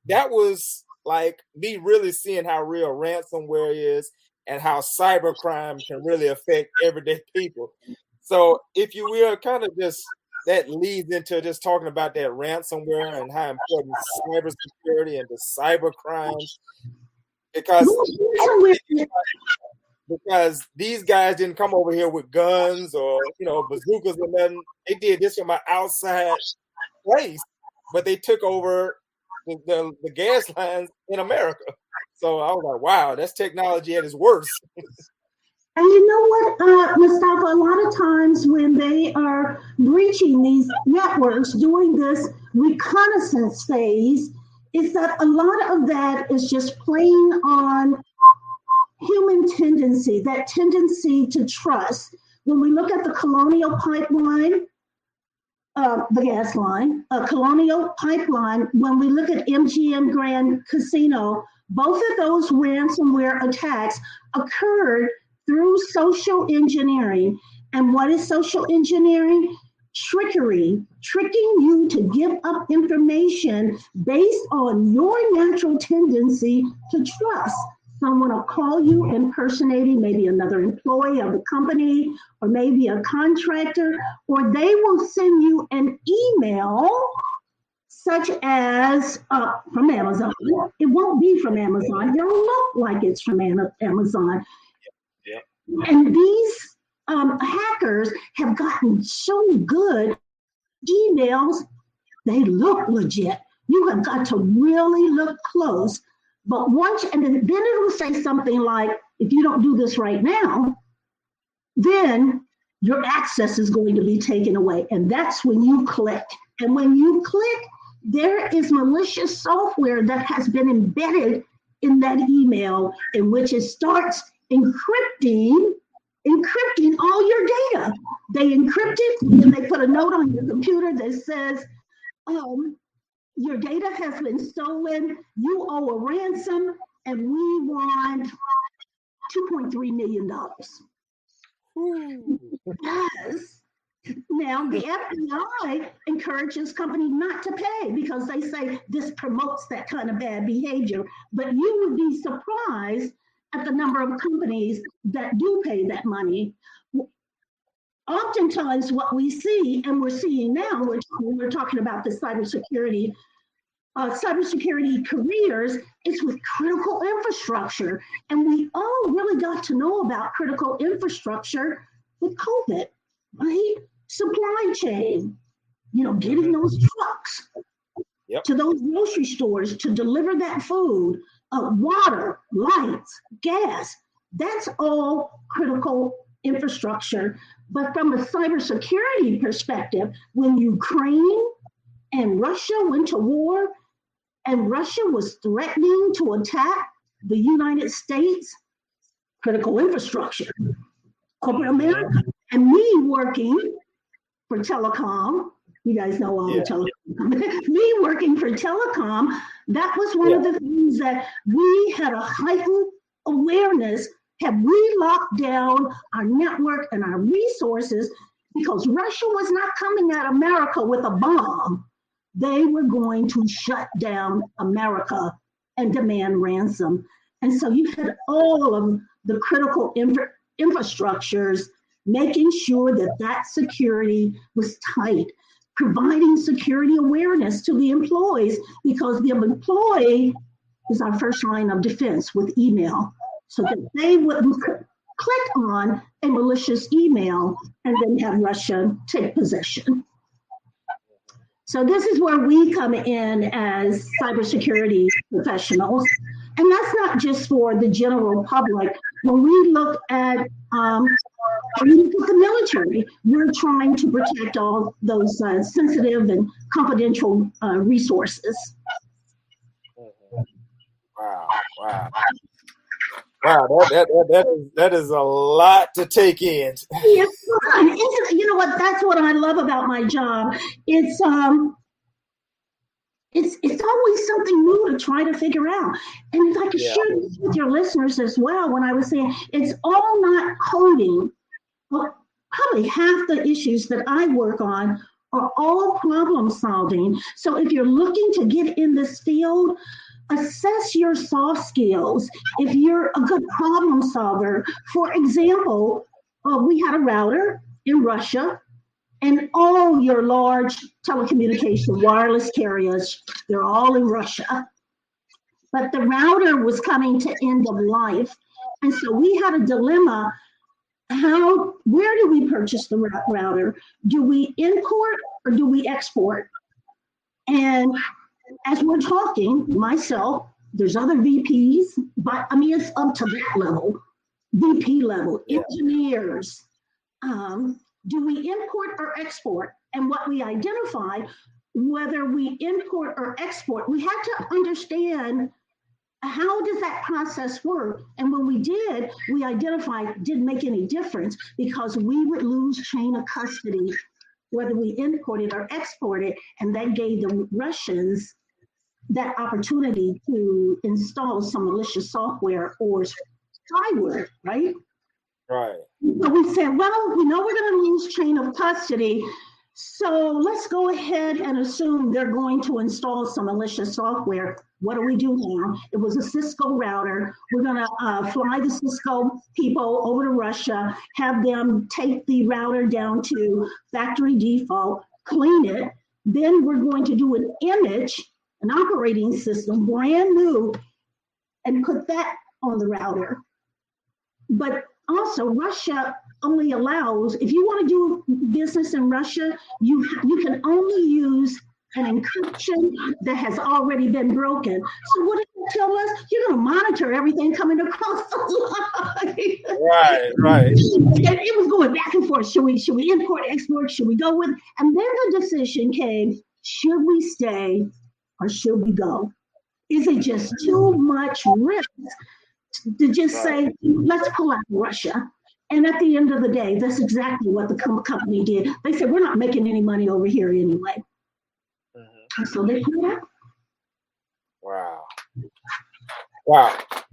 That was like me really seeing how real ransomware is and how cybercrime can really affect everyday people. So if you will, kind of just that leads into just talking about that ransomware and how important cybersecurity and the cyber crimes, because these guys didn't come over here with guns or bazookas or nothing. They did this from an outside place, but they took over the gas lines in America. So I was like, wow, that's technology at its worst. And you know what, Mustafa, a lot of times when they are breaching these networks during this reconnaissance phase, is that a lot of that is just playing on human tendency, that tendency to trust. When we look at the Colonial Pipeline, the gas line, Colonial Pipeline, when we look at MGM Grand Casino, both of those ransomware attacks occurred through social engineering. And what is social engineering? Trickery, tricking you to give up information based on your natural tendency to trust. Someone will call you impersonating maybe another employee of the company, or maybe a contractor, or they will send you an email such as from Amazon. It won't be from Amazon. It'll look like it's from Amazon. Yeah. And these hackers have gotten so good emails, they look legit. You have got to really look close. But and then it will say something like, if you don't do this right now, then your access is going to be taken away. And that's when you click. And when you click, there is malicious software that has been embedded in that email, in which it starts encrypting all your data. They encrypt it, and they put a note on your computer that says, your data has been stolen, you owe a ransom, and we want $2.3 million. Yes. Now, the FBI encourages companies not to pay because they say this promotes that kind of bad behavior. But you would be surprised at the number of companies that do pay that money. Oftentimes what we see, and we're seeing now, we're talking about the cybersecurity careers, is with critical infrastructure. And we all really got to know about critical infrastructure with COVID, right? Supply chain, getting those trucks. to those grocery stores to deliver that food, water, lights, gas. That's all critical infrastructure. But from a cybersecurity perspective, when Ukraine and Russia went to war and Russia was threatening to attack the United States, critical infrastructure, corporate America, and me working for telecom. You guys know all the telecom. Me working for telecom, that was one of the things that we had a heightened awareness. Had we locked down our network and our resources, because Russia was not coming at America with a bomb, they were going to shut down America and demand ransom. And so you had all of the critical infrastructures making sure that that security was tight, providing security awareness to the employees, because the employee is our first line of defense with email, so that they wouldn't click on a malicious email and then have Russia take possession. So this is where we come in as cybersecurity professionals. And that's not just for the general public. When we look at the military, we're trying to protect all those sensitive and confidential resources. Wow. That is a lot to take in. It's fun. You know what? That's what I love about my job. It's always something new to try to figure out. And if I could share this with your listeners as well, when I was saying it's all not coding, well, probably half the issues that I work on are all problem solving. So if you're looking to get in this field, assess your soft skills. If you're a good problem solver, for example, we had a router in Russia, and all your large telecommunication wireless carriers, they're all in Russia. But the router was coming to end of life. And so we had a dilemma. Where do we purchase the router? Do we import or do we export? And as we're talking, myself, there's other VPs, but I mean, it's up to that level, VP level, engineers. Do we import or export? And what we identified, whether we import or export, we had to understand how does that process work? And when we did, we identified it didn't make any difference, because we would lose chain of custody whether we imported or exported, and that gave the Russians that opportunity to install some malicious software or spyware, right? Right. So we said, well, we know we're going to lose chain of custody, so let's go ahead and assume they're going to install some malicious software. What do we do now? It was a Cisco router. We're going to fly the Cisco people over to Russia, have them take the router down to factory default, clean it. Then we're going to do an image, an operating system, brand new, and put that on the router. But also, Russia only allows, if you want to do business in Russia, you can only use an encryption that has already been broken. So what did it tell us? You're going to monitor everything coming across the line. Right. It was going back and forth. Should we import, export? Should we go with? And then the decision came: should we stay or should we go? Is it just too much risk to just say, let's pull out of Russia? And at the end of the day, that's exactly what the company did. They said, we're not making any money over here anyway. And so they pulled out. Wow.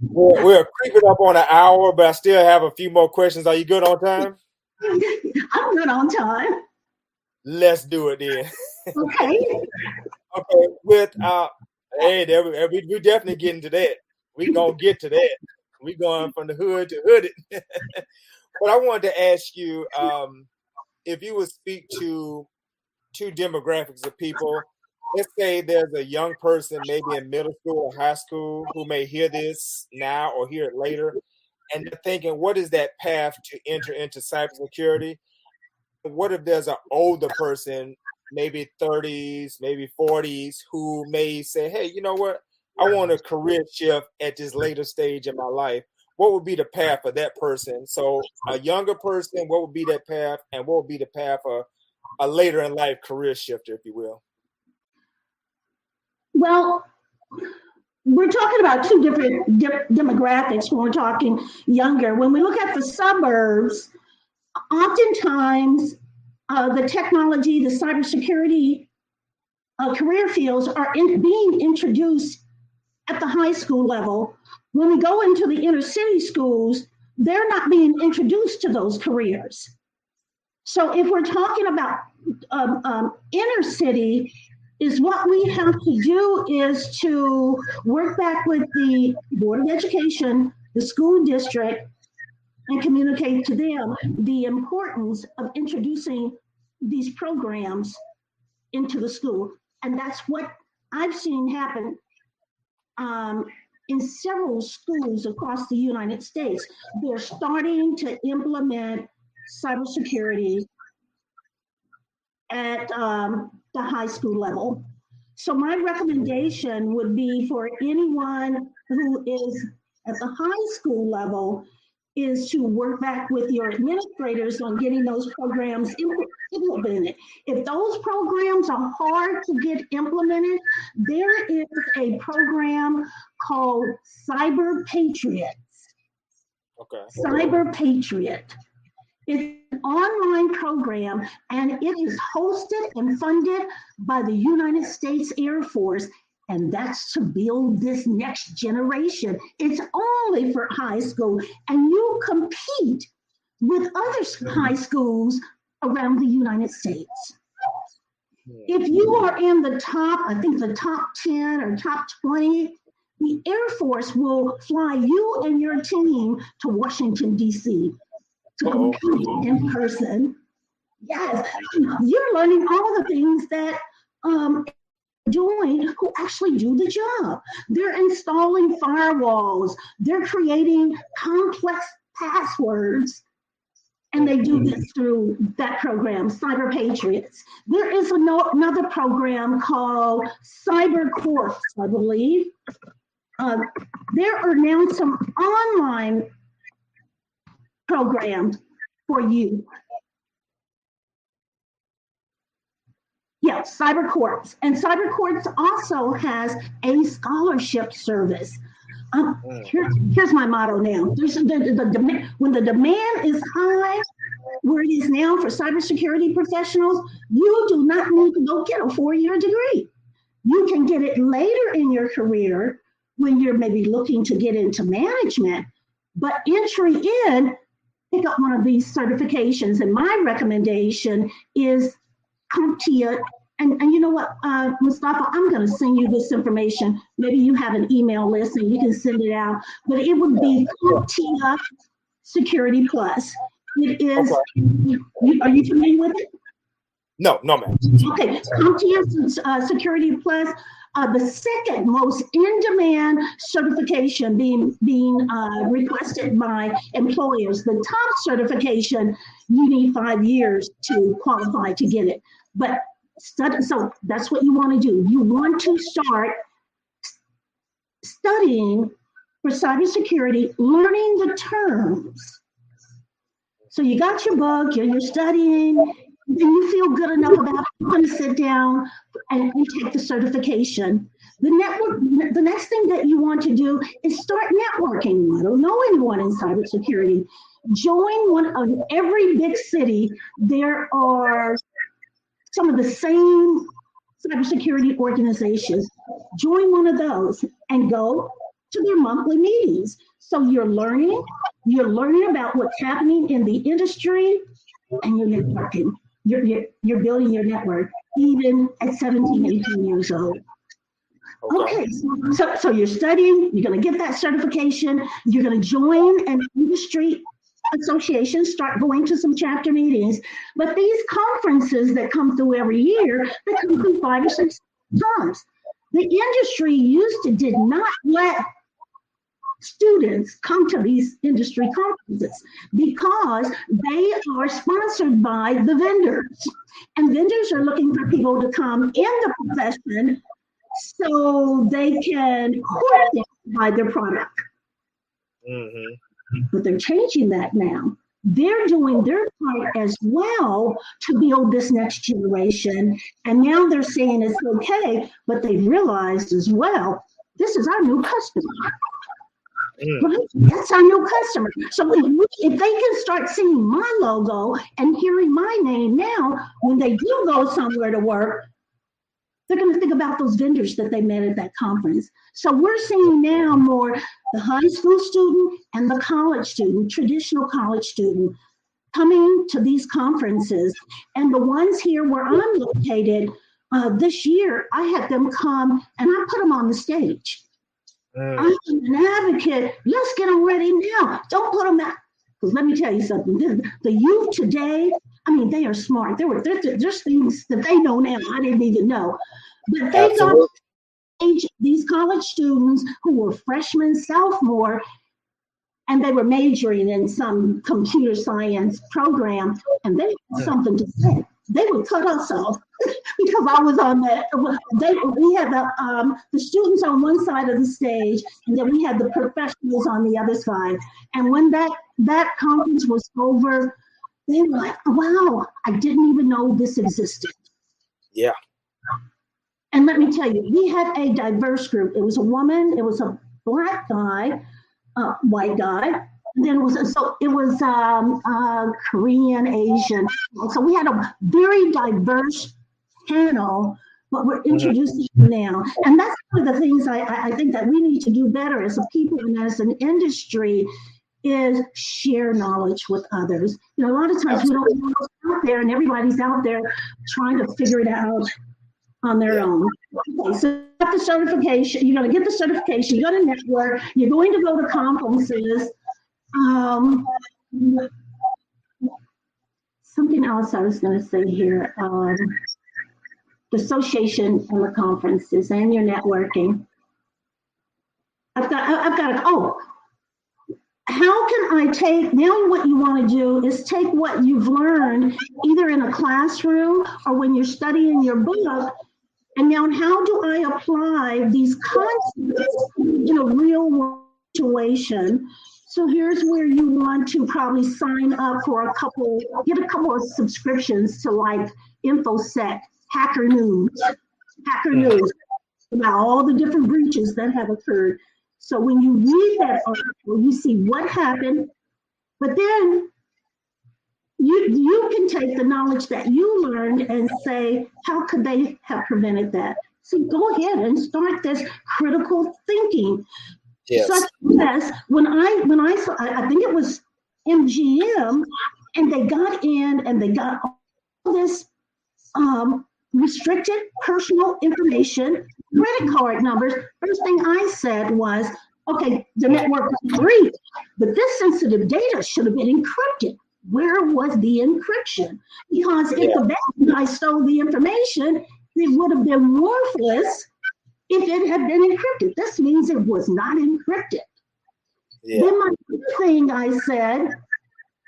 We're creeping up on an hour, but I still have a few more questions. Are you good on time? I'm good on time. Let's do it then. Okay. Okay. We're definitely getting to that. We're going to get to that. We're going from the hood to hooded. But I wanted to ask you if you would speak to two demographics of people. Let's say there's a young person, maybe in middle school or high school, who may hear this now or hear it later, and they're thinking, what is that path to enter into cybersecurity? What if there's an older person, maybe 30s, maybe 40s, who may say, hey, you know what? I want a career shift at this later stage in my life. What would be the path for that person? So a younger person, what would be that path? And what would be the path for a later in life career shifter, if you will? Well, we're talking about two different demographics when we're talking younger. When we look at the suburbs, oftentimes the technology, the cybersecurity career fields are being introduced at the high school level. When we go into the inner city schools, they're not being introduced to those careers. So if we're talking about inner city, is what we have to do is to work back with the Board of Education, the school district, and communicate to them the importance of introducing these programs into the school. And that's what I've seen happen in several schools across the United States. They're starting to implement cybersecurity at the high school level. So my recommendation would be for anyone who is at the high school level is to work back with your administrators on getting those programs implemented. If those programs are hard to get implemented, there is a program called Cyber Patriots. Okay. Cyber Patriot. It's an online program, and it is hosted and funded by the United States Air Force, and that's to build this next generation. It's only for high school, and you compete with other high schools around the United States. If you are in the top, I think the top 10 or top 20, the Air Force will fly you and your team to Washington, D.C. to compete in person. Yes, you're learning all the things that doing who actually do the job. They're installing firewalls. They're creating complex passwords. And they do this through that program, Cyber Patriots. There is another program called Cyber Corps, I believe. There are now some online programs for you. Yes, Cyber Corps. And Cyber Corps also has a scholarship service. Here's my motto now. When the demand is high, where it is now for cybersecurity professionals, you do not need to go get a 4-year degree. You can get it later in your career when you're maybe looking to get into management. But entry in, pick up one of these certifications. And my recommendation is CompTIA. And you know what, Mustafa, I'm going to send you this information. Maybe you have an email list and you can send it out. But it would be CompTIA Security Plus. It is, are you familiar with it? No, ma'am. Okay, CompTIA Security Plus, the second most in-demand certification being requested by employers. The top certification, you need 5 years to qualify to get it. But so that's what you want to do. You want to start studying for cybersecurity, learning the terms. So you got your book, you're studying, and you feel good enough about it, you're going to sit down and take the certification. The next thing that you want to do is start networking. I don't know anyone in cybersecurity. Join one of every big city. There are some of the same cybersecurity organizations. Join one of those and go to their monthly meetings. So you're learning about what's happening in the industry, and you're networking. You're building your network, even at 17, 18 years old. Okay, so you're studying, you're going to get that certification, you're going to join an industry association, start going to some chapter meetings. But these conferences that come through every year, they come through 5 or 6 times. The industry did not let students come to these industry conferences? Because they are sponsored by the vendors. And vendors are looking for people to come in the profession so they can court them to buy their product. Mm-hmm. But they're changing that now. They're doing their part as well to build this next generation. And now they're saying it's okay, but they've realized as well, this is our new customer. Right? That's our new customer. So if they can start seeing my logo and hearing my name now, when they do go somewhere to work, they're going to think about those vendors that they met at that conference. So we're seeing now more the high school student and the college student, traditional college student, coming to these conferences. And the ones here where I'm located, this year, I had them come and I put them on the stage. I'm an advocate. Let's get them ready now. Don't put them out. Because let me tell you something. The youth today, I mean, they are smart. There's things that they know now I didn't even know. But they got these college students who were freshmen, sophomore, and they were majoring in some computer science program, and they had something to say. They would cut us off because I was on that. We had the students on one side of the stage, and then we had the professionals on the other side. And when that conference was over, they were like, wow, I didn't even know this existed. Yeah. And let me tell you, we had a diverse group. It was a woman, it was a Black guy, white guy. And then it was Korean, Asian. So we had a very diverse panel, but we're introducing them now. And that's one of the things I think that we need to do better as a people and as an industry is share knowledge with others. You know, a lot of times we don't know what's out there, and everybody's out there trying to figure it out on their own. Okay, so you got the certification, you're going to get the certification, you're going to network, you're going to go to conferences. Something else I was going to say here, the association and the conferences and your networking. I've got how can I take, now what you want to do is take what you've learned either in a classroom or when you're studying your book, and now how do I apply these concepts in a real world situation? So here's where you want to probably sign up for get a couple of subscriptions to like InfoSec, Hacker News, about all the different breaches that have occurred. So when you read that article, you see what happened, but then you can take the knowledge that you learned and say, how could they have prevented that? So go ahead and start this critical thinking. Yes. Such as when I saw, I think it was MGM, and they got in and they got all this restricted personal information, credit card numbers. First thing I said was, okay, the network was free, but this sensitive data should have been encrypted. Where was the encryption? Because if the bad guy stole the information, it would have been worthless if it had been encrypted. This means it was not encrypted. Yeah. Then my thing I said,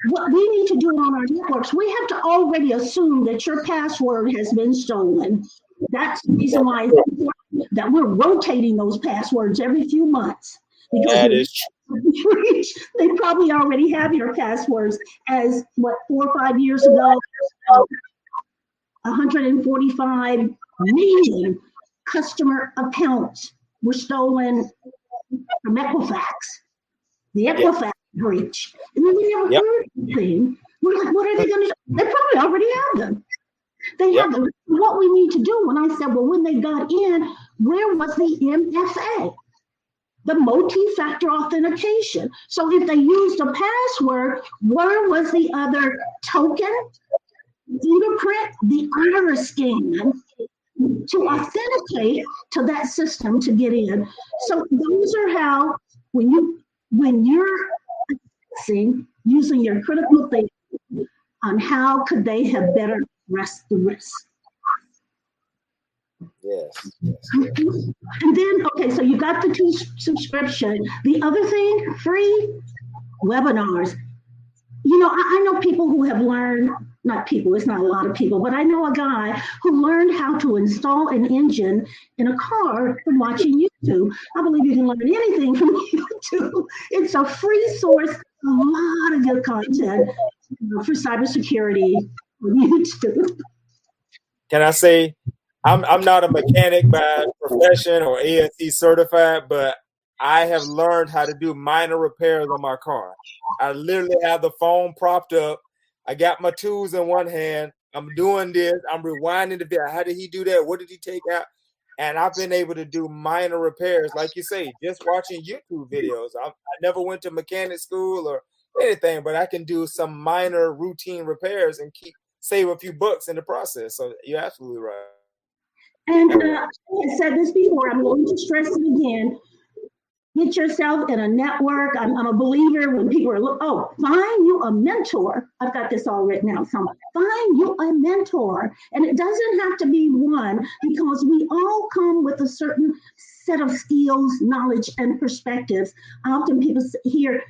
what we need to do on our networks, we have to already assume that your password has been stolen. That's the reason why it's important that we're rotating those passwords every few months. Because that is true. They probably already have your passwords as 4 or 5 years ago, 145 million customer accounts were stolen from Equifax, the Equifax breach. And then we never heard anything. We're like, what are they going to do? They probably already have them. They have them. What we need to do, when I said, well, when they got in, where was the MFA? The multi-factor authentication. So if they used a password, where was the other token, fingerprint, the iris scan to authenticate to that system to get in? So those are how, when you're using your critical thinking on how could they have better addressed the risk. Yes. And then, okay, so you got the two subscription. The other thing, free webinars. You know, I know people who have learned, not people, it's not a lot of people, but I know a guy who learned how to install an engine in a car from watching YouTube. I believe you can learn anything from YouTube. It's a free source, a lot of good content for cybersecurity on YouTube. Can I say, I'm not a mechanic by profession or ASE certified, but I have learned how to do minor repairs on my car. I literally have the phone propped up. I got my tools in one hand. I'm doing this. I'm rewinding the video. How did he do that? What did he take out? And I've been able to do minor repairs, like you say, just watching YouTube videos. I never went to mechanic school or anything, but I can do some minor routine repairs and save a few bucks in the process. So you're absolutely right. And I said this before, I'm going to stress it again. Get yourself in a network. I'm a believer when people are, find you a mentor. I've got this all written out somewhere. Find you a mentor. And it doesn't have to be one, because we all come with a certain set of skills, knowledge, and perspectives. Often people hear,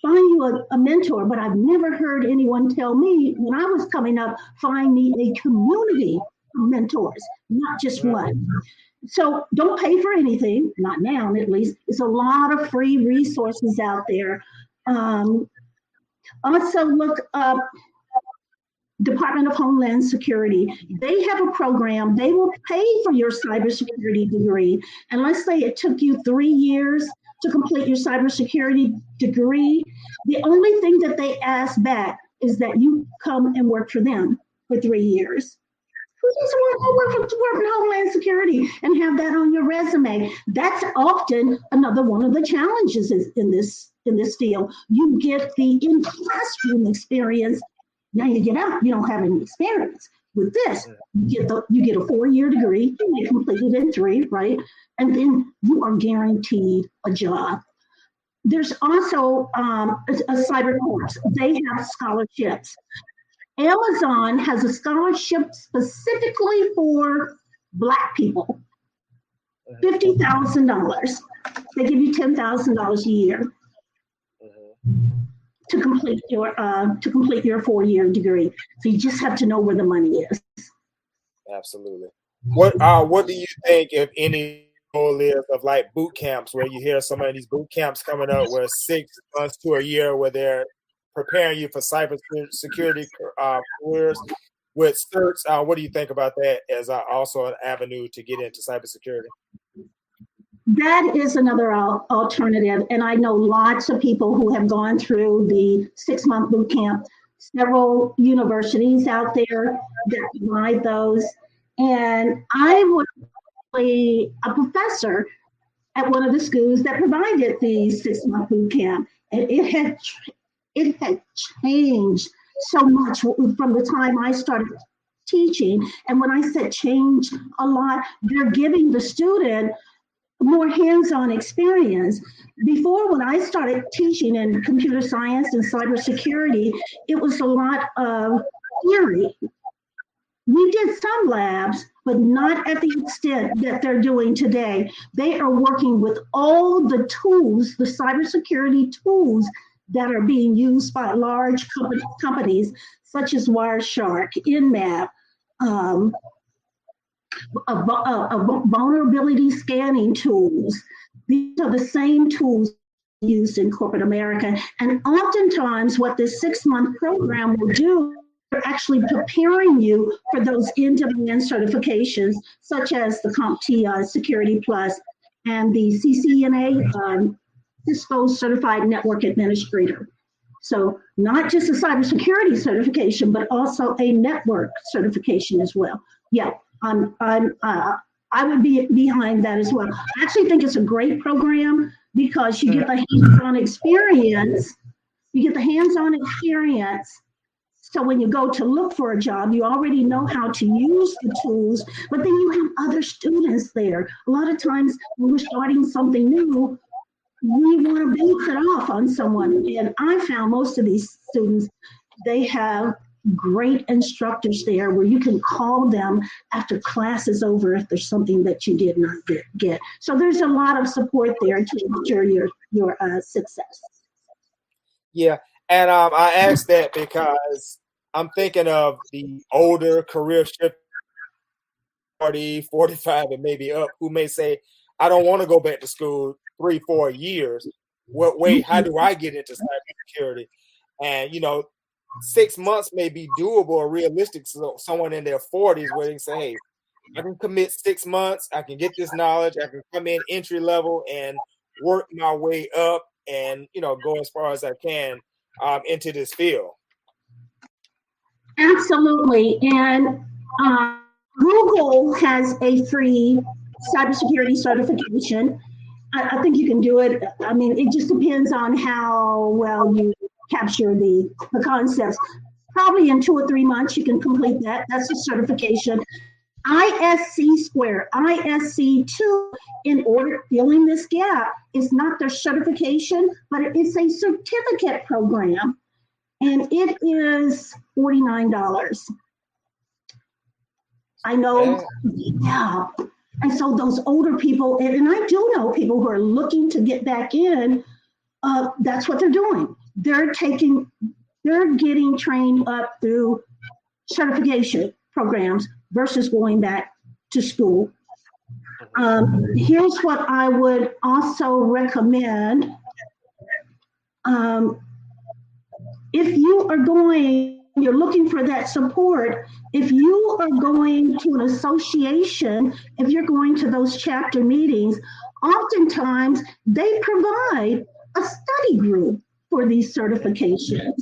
find you a mentor, but I've never heard anyone tell me when I was coming up, find me a community of mentors, not just one. So don't pay for anything, not now at least. There's a lot of free resources out there. Also look up Department of Homeland Security. They have a program. They will pay for your cybersecurity degree. And let's say it took you 3 years to complete your cybersecurity degree. The only thing that they ask back is that you come and work for them for 3 years. Work for Homeland Security and have that on your resume. That's often another one of the challenges in this field. You get the in-classroom experience. Now you get out, you don't have any experience. With this, you get a 4-year degree, you complete it in 3, right? And then you are guaranteed a job. There's also a cyber course. They have scholarships. Amazon has a scholarship specifically for Black people, $50,000. They give you $10,000 a year to complete your 4-year degree. So you just have to know where the money is. Absolutely. What do you think, if any, goal is of like boot camps, where you hear some of these boot camps coming up where 6 months to a year where they're preparing you for cybersecurity careers with certs? What do you think about that as also an avenue to get into cybersecurity? That is another alternative. And I know lots of people who have gone through the 6-month boot camp, several universities out there that provide those. And I was a professor at one of the schools that provided the 6-month boot camp. And it had changed so much from the time I started teaching. And when I said change a lot, they're giving the student more hands-on experience. Before, when I started teaching in computer science and cybersecurity, it was a lot of theory. We did some labs, but not at the extent that they're doing today. They are working with all the tools, the cybersecurity tools that are being used by large companies such as Wireshark, Nmap, vulnerability scanning tools. These are the same tools used in corporate America. And oftentimes what this 6-month program will do, they're actually preparing you for those in-demand certifications, such as the CompTIA Security Plus and the CCNA, Cisco Certified Network Administrator. So not just a cybersecurity certification, but also a network certification as well. Yeah, I would be behind that as well. I actually think it's a great program because you get the hands-on experience. So when you go to look for a job, you already know how to use the tools, but then you have other students there. A lot of times when we're starting something new, we want to base it off on someone. And I found most of these students, they have great instructors there where you can call them after class is over if there's something that you did not get. So there's a lot of support there to ensure your success. Yeah, and I asked that because I'm thinking of the older career shift 40, 45, and maybe up who may say, I don't want to go back to school 3, 4 years. What way, how do I get into cybersecurity? And 6 months may be doable or realistic. So someone in their 40s where they say, hey, I can commit 6 months, I can get this knowledge, I can come in entry level and work my way up and go as far as I can into this field. Absolutely. And Google has a free cybersecurity certification. I think you can do it. I mean, it just depends on how well you capture the concepts. Probably in 2 or 3 months, you can complete that. That's a certification. ISC square, ISC2, in order filling this gap, is not their certification, but it's a certificate program. And it is $49. I know, yeah. And so those older people, and I do know people who are looking to get back in, that's what they're doing. They're getting trained up through certification programs versus going back to school. Here's what I would also recommend. If you're looking for that support, if you are going to an association, if you're going to those chapter meetings, oftentimes they provide a study group for these certifications.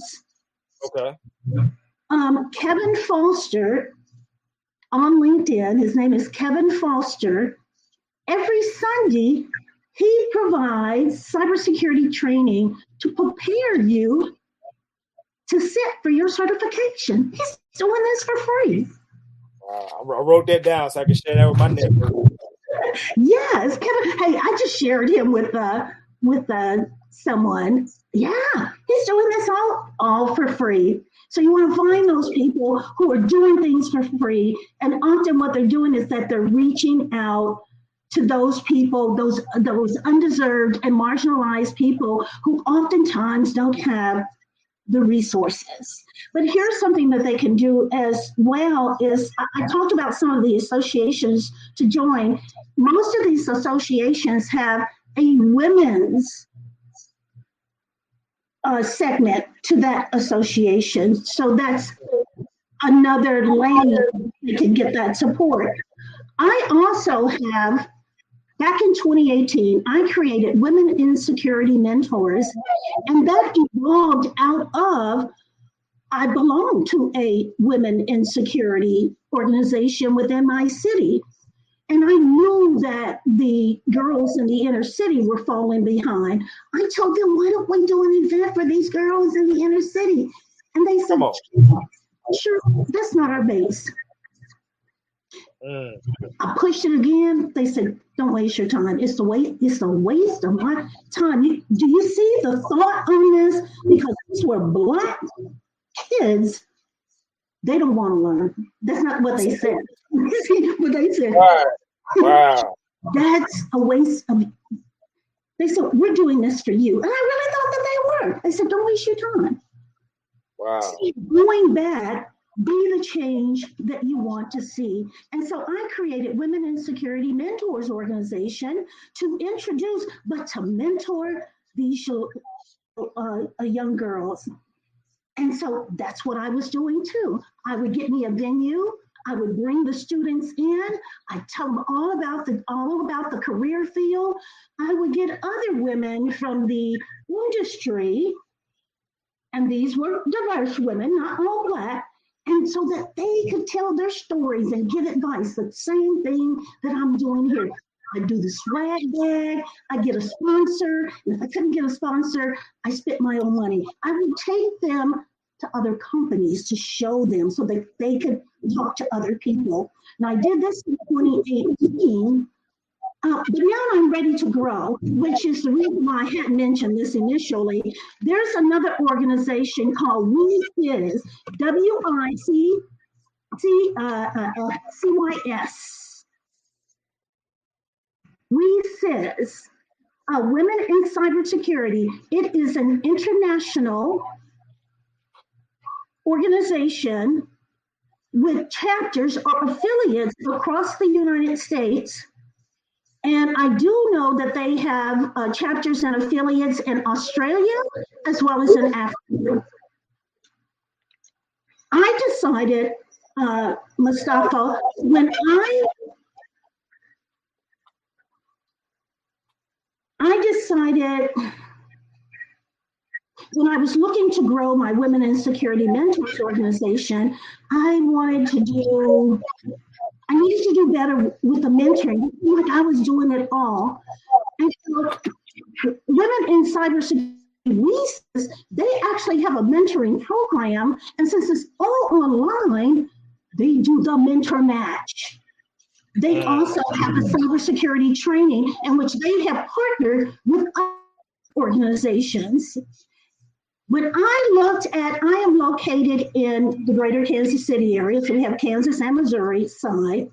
Okay. Kevin Foster on LinkedIn, his name is Kevin Foster. Every Sunday, he provides cybersecurity training to prepare you to sit for your certification. He's doing this for free. I wrote that down so I can share that with my network. Yes, Kevin. Hey, I just shared him with someone. Yeah, he's doing this all for free. So you want to find those people who are doing things for free, and often what they're doing is that they're reaching out to those people, those undeserved and marginalized people who oftentimes don't have the resources. But here's something that they can do as well is, I talked about some of the associations to join. Most of these associations have a women's segment to that association. So that's another lane you can get that support. I also have, back in 2018, I created Women in Security Mentors, and that evolved out of, I belong to a Women in Security organization within my city. And I knew that the girls in the inner city were falling behind. I told them, why don't we do an event for these girls in the inner city? And they said, sure, that's not our base. I pushed it again. They said, don't waste your time. It's a waste of my time. Do you see the thought on this? Because these were Black kids. They don't want to learn. That's not what they said. But they said, wow. That's a waste of. They said, we're doing this for you. And I really thought that they were. I said, don't waste your time. Wow. Going back, be the change that you want to see. And so I created Women in Security Mentors organization to introduce, but to mentor these young girls. And so that's what I was doing too. I would get me a venue. I would bring the students in. I'd tell them all about the career field. I would get other women from the industry, and these were diverse women, not all Black, and so that they could tell their stories and give advice, the same thing that I'm doing here. I do the swag bag, I get a sponsor, and if I couldn't get a sponsor, I spent my own money. I would take them to other companies to show them so that they could talk to other people. And I did this in 2018. But now I'm ready to grow, which is the reason why I hadn't mentioned this initially. There's another organization called WICS, WICCYS. WICS, Women in Cybersecurity. It is an international organization with chapters or affiliates across the United States. And I do know that they have chapters and affiliates in Australia as well as in Africa. I decided, Mustafa, when I decided when I was looking to grow my Women in Security Mentors organization, I needed to do better with the mentoring. Like I was doing it all. And so Women in Cybersecurity, they actually have a mentoring program. And since it's all online, they do the mentor match. They also have a cybersecurity training in which they have partnered with other organizations. When I am located in the greater Kansas City area, so we have Kansas and Missouri side.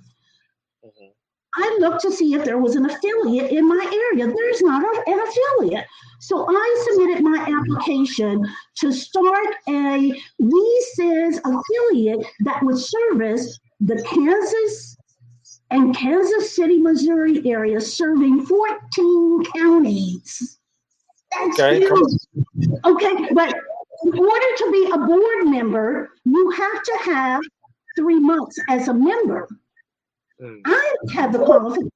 I looked to see if there was an affiliate in my area. There's not an affiliate. So I submitted my application to start a WICS affiliate that would service the Kansas and Kansas City, Missouri area, serving 14 counties. That's huge. Okay, but in order to be a board member, you have to have 3 months as a member. I had the qualifications,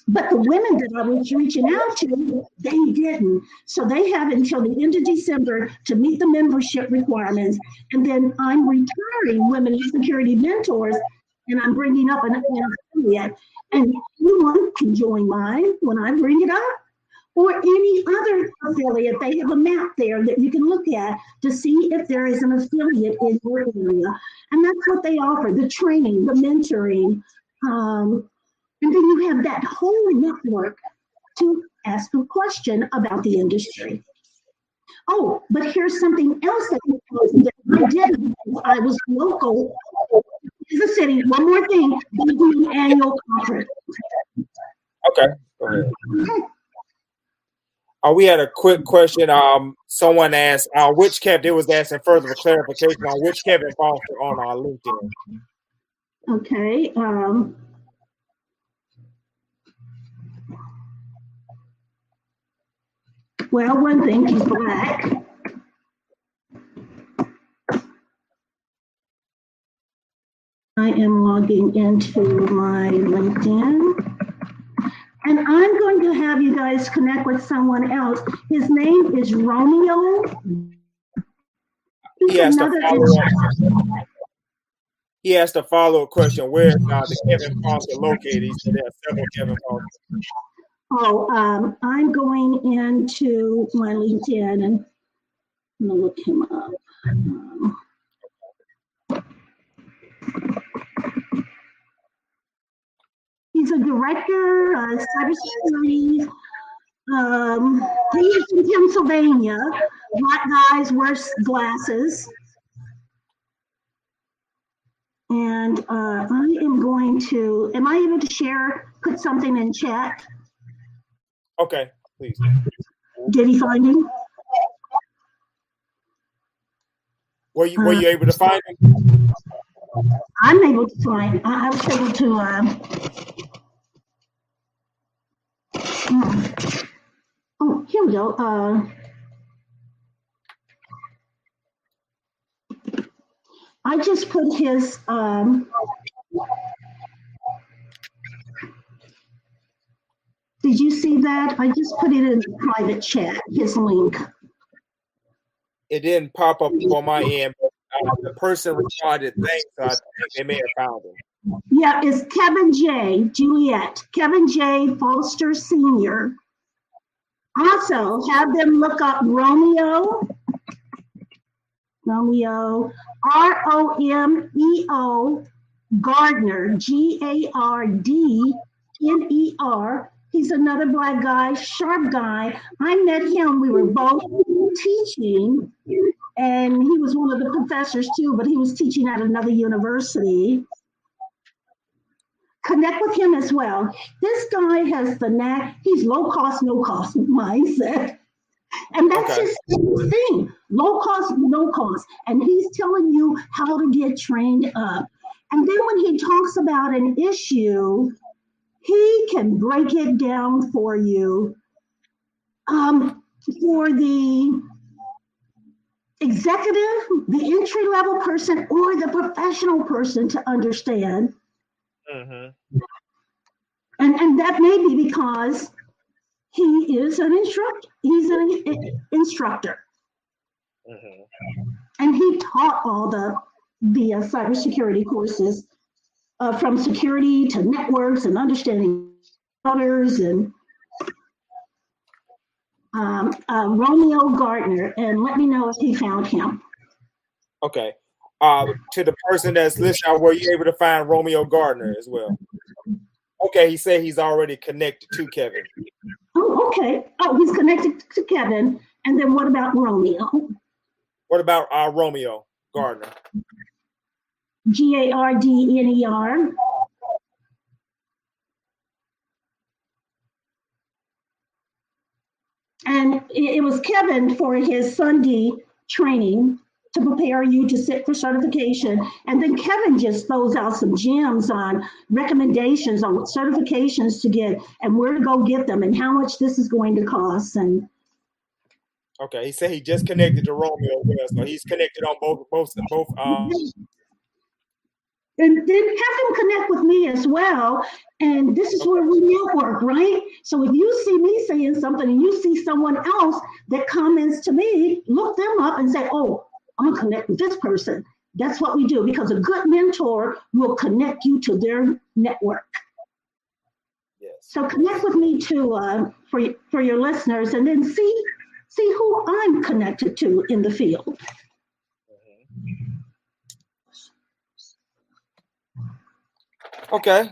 but the women that I was reaching out to, they didn't. So they have until the end of December to meet the membership requirements. And then I'm retiring Women in Security Mentors, and I'm bringing up an affiliate. And anyone can join mine when I bring it up, or any other affiliate. They have a map there that you can look at to see if there is an affiliate in your area. And that's what they offer, the training, the mentoring. And then you have that whole network to ask a question about the industry. Oh, but here's something else that I did. I was local in the city. One more thing, they do an annual conference. Okay, go ahead. We had a quick question. Someone asked, which Kevin, it was asking further clarification on which Kevin Foster on our LinkedIn. Okay. Well, one thing, he's Black. I am logging into my LinkedIn. And I'm going to have you guys connect with someone else. His name is Romeo. He asked a follow-up question. Where is the Kevin Foster located? He said there are several Kevin Foster. Oh, I'm going into my LinkedIn and I'm going to look him up. He's a director of cybersecurity. He is in Pennsylvania. Black guys wear glasses. And I am going to, am I able to put something in chat? Okay, please. Did he find him? Were you able to find him? I'm able to find. I was able to. Oh, here we go. I just put his. Did you see that? I just put it in the private chat. His link. It didn't pop up on my end. The person responded, thanks. So I think they may have found him. Yeah, it's Kevin J. Juliet. Kevin J. Foster Sr. Also, have them look up Romeo, Romeo, Gardner, Gardner, He's another Black guy, sharp guy. I met him. We were both teaching, and he was one of the professors too, but he was teaching at another university. Connect with him as well. This guy has the knack. He's low cost, no cost mindset. And that's his thing. Low cost, no cost. And he's telling you how to get trained up. And then when he talks about an issue, he can break it down for you for the executive, the entry level person, or the professional person to understand. Mm-hmm. And that may be because he is an instructor. He's an instructor. Mm-hmm. And he taught all the cybersecurity courses from security to networks and understanding routers and Romeo Gardner. And let me know if he found him. Okay. To the person that's listening, were you able to find Romeo Gardner as well? Okay, he said he's already connected to Kevin. Oh, okay. Oh, he's connected to Kevin. And then what about Romeo? What about Romeo Gardner? Gardner. And it was Kevin for his Sunday training to prepare you to sit for certification. And then Kevin just throws out some gems on recommendations on what certifications to get and where to go get them and how much this is going to cost. And okay, he said he just connected to Romeo as well, so he's connected on both. And then have him connect with me as well. And this is where we network, right? So if you see me saying something and you see someone else that comments to me, look them up and say, oh, I'm gonna connect with this person. That's what we do, because a good mentor will connect you to their network. Yes. So connect with me too for your listeners, and then see who I'm connected to in the field. Okay.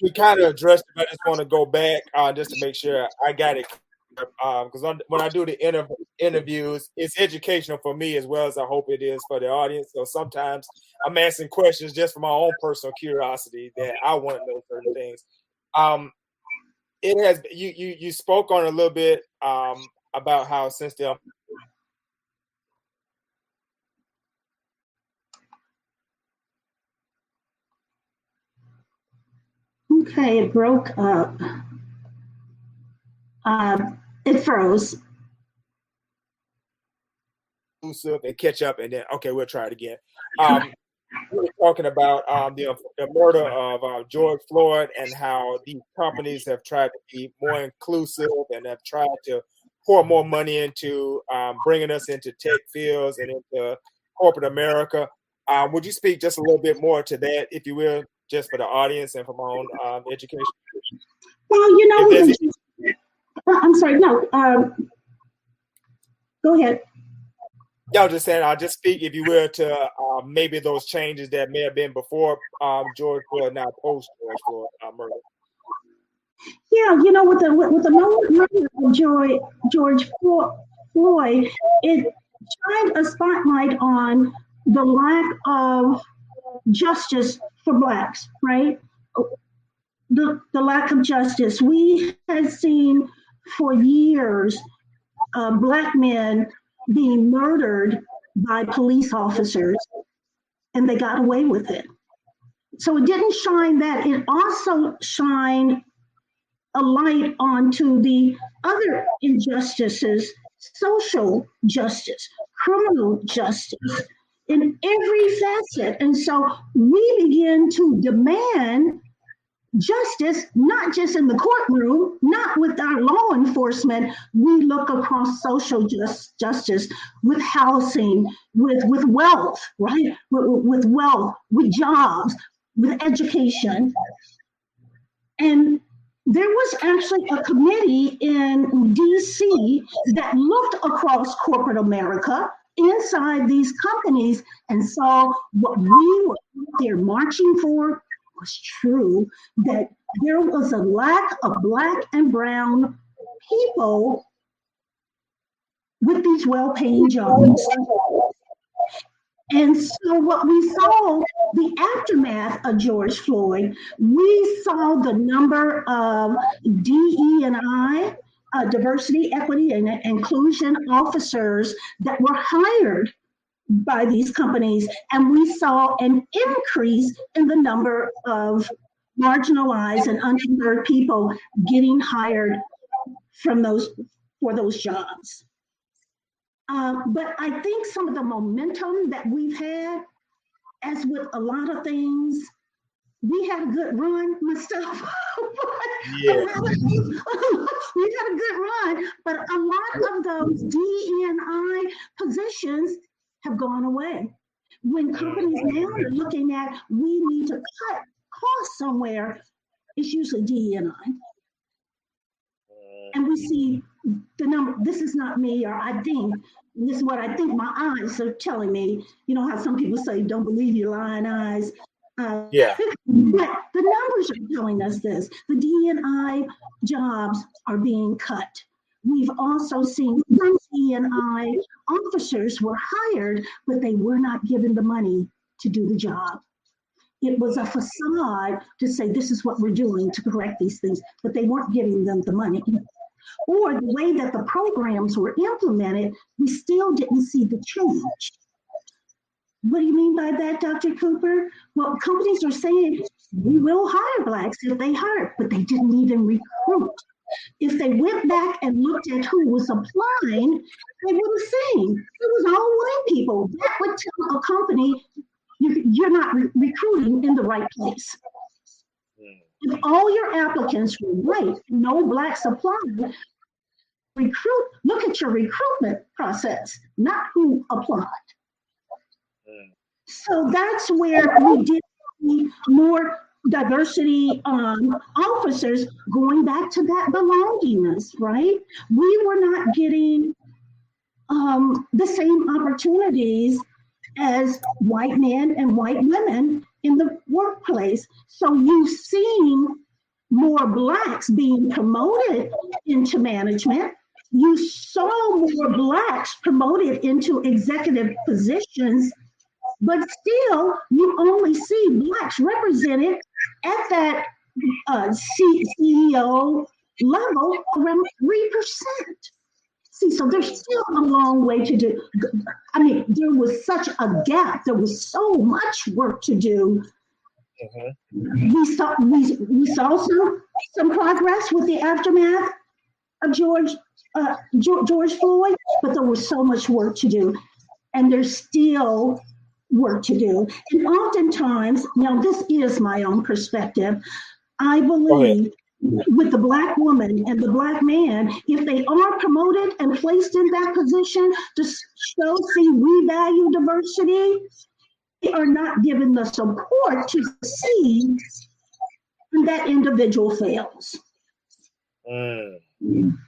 You kind of addressed it. I just want to go back just to make sure I got it. Because when I do the interviews, it's educational for me as well as I hope it is for the audience. So sometimes I'm asking questions just for my own personal curiosity that I want to know certain things. It has you spoke on a little bit about how since the Okay, it broke up. It froze. And catch up, and then okay, we'll try it again. We were talking about the murder of George Floyd and how these companies have tried to be more inclusive and have tried to pour more money into bringing us into tech fields and into corporate America. Would you speak just a little bit more to that, if you will, just for the audience and for my own education? Well, I'm sorry, no. Go ahead. Yeah, I was just saying, I'll just speak, if you will, to maybe those changes that may have been before George Floyd, now post George Floyd murder. Yeah, with the murder of George Floyd, it shined a spotlight on the lack of justice for Blacks, right? The lack of justice. We had seen for years Black men being murdered by police officers, and they got away with it. So it didn't shine that. It also shined a light onto the other injustices, social justice, criminal justice, in every facet. And so we began to demand justice, not just in the courtroom, not with our law enforcement. We look across social justice with housing, with wealth, right? With wealth, with jobs, with education. And there was actually a committee in DC that looked across corporate America inside these companies and saw what we were there marching for, was true, that there was a lack of Black and brown people with these well-paying jobs. And so what we saw, the aftermath of George Floyd, we saw the number of DE&I, diversity, equity, and inclusion officers that were hired by these companies. And we saw an increase in the number of marginalized and underserved people getting hired for those jobs. But I think some of the momentum that we've had, as with a lot of things, we had a good run with stuff. Yeah. We had a good run, but a lot of those DE&I positions have gone away. When companies now are looking at, we need to cut costs somewhere, it's usually DE&I. And we see the number, this is not me, or I think, this is what I think my eyes are telling me. You know how some people say, don't believe your lying eyes. Yeah. But the numbers are telling us this. The DE&I jobs are being cut. We've also seen some DE&I officers were hired, but they were not given the money to do the job. It was a facade to say, this is what we're doing to correct these things, but they weren't giving them the money. Or the way that the programs were implemented, we still didn't see the change. What do you mean by that, Dr. Cooper? Well, companies are saying, we will hire Blacks if they hire, but they didn't even recruit. If they went back and looked at who was applying, they would have seen it was all white people. That would tell a company, you're not recruiting in the right place. If all your applicants were white, no Blacks applied, look at your recruitment process, not who applied. So that's where we did see more diversity officers going back to that belongingness, right? We were not getting the same opportunities as white men and white women in the workplace. So you've seen more Blacks being promoted into management. You saw more Blacks promoted into executive positions, but still you only see Blacks represented at that CEO level around 3%. See, so there's still a long way to do. I mean, there was such a gap. There was so much work to do. We saw some progress with the aftermath of George Floyd, but there was so much work to do, and there's still work to do. And oftentimes, now this is my own perspective, I believe with the Black woman and the Black man, if they are promoted and placed in that position to show, see, we value diversity, they are not given the support to succeed, and that individual fails.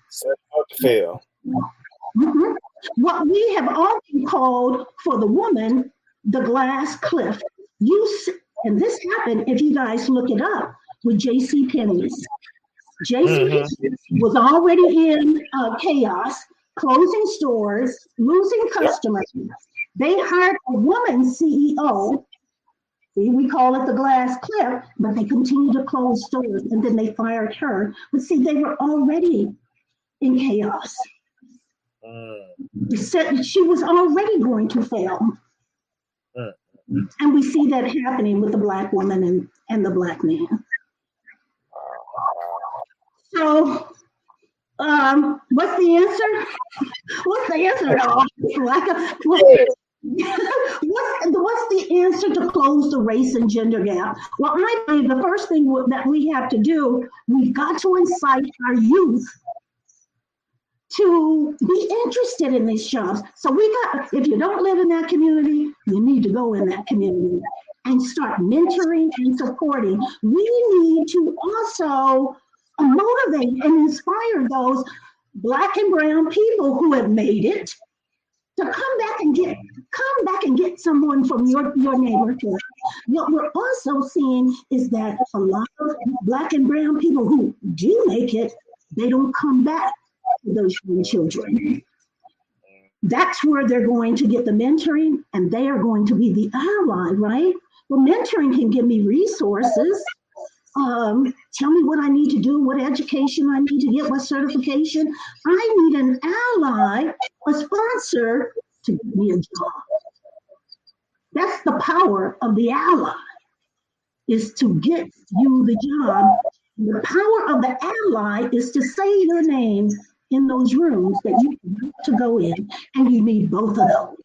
Set up to fail. What we have often called for the woman, the glass cliff. And this happened, if you guys look it up, with J.C. Penney's. J.C. was already in chaos, closing stores, losing customers. They hired a woman CEO. We call it the glass cliff, but they continued to close stores, and then they fired her. But see, they were already in chaos. She was already going to fail. And we see that happening with the Black woman and the Black man. So, what's the answer? What's the answer? What's the answer to close the race and gender gap? Well, I believe the first thing that we have to do, we've got to incite our youth to be interested in these jobs. So if you don't live in that community, you need to go in that community and start mentoring and supporting. We need to also motivate and inspire those Black and brown people who have made it to come back and get someone from your neighborhood. What we're also seeing is that a lot of Black and brown people who do make it, they don't come back to those young children. That's where they're going to get the mentoring, and they are going to be the ally, right? Well, mentoring can give me resources. Tell me what I need to do, what education I need to get, what certification. I need an ally, a sponsor to give me a job. That's the power of the ally, is to get you the job. The power of the ally is to say your name in those rooms that you want to go in, and you need both of those.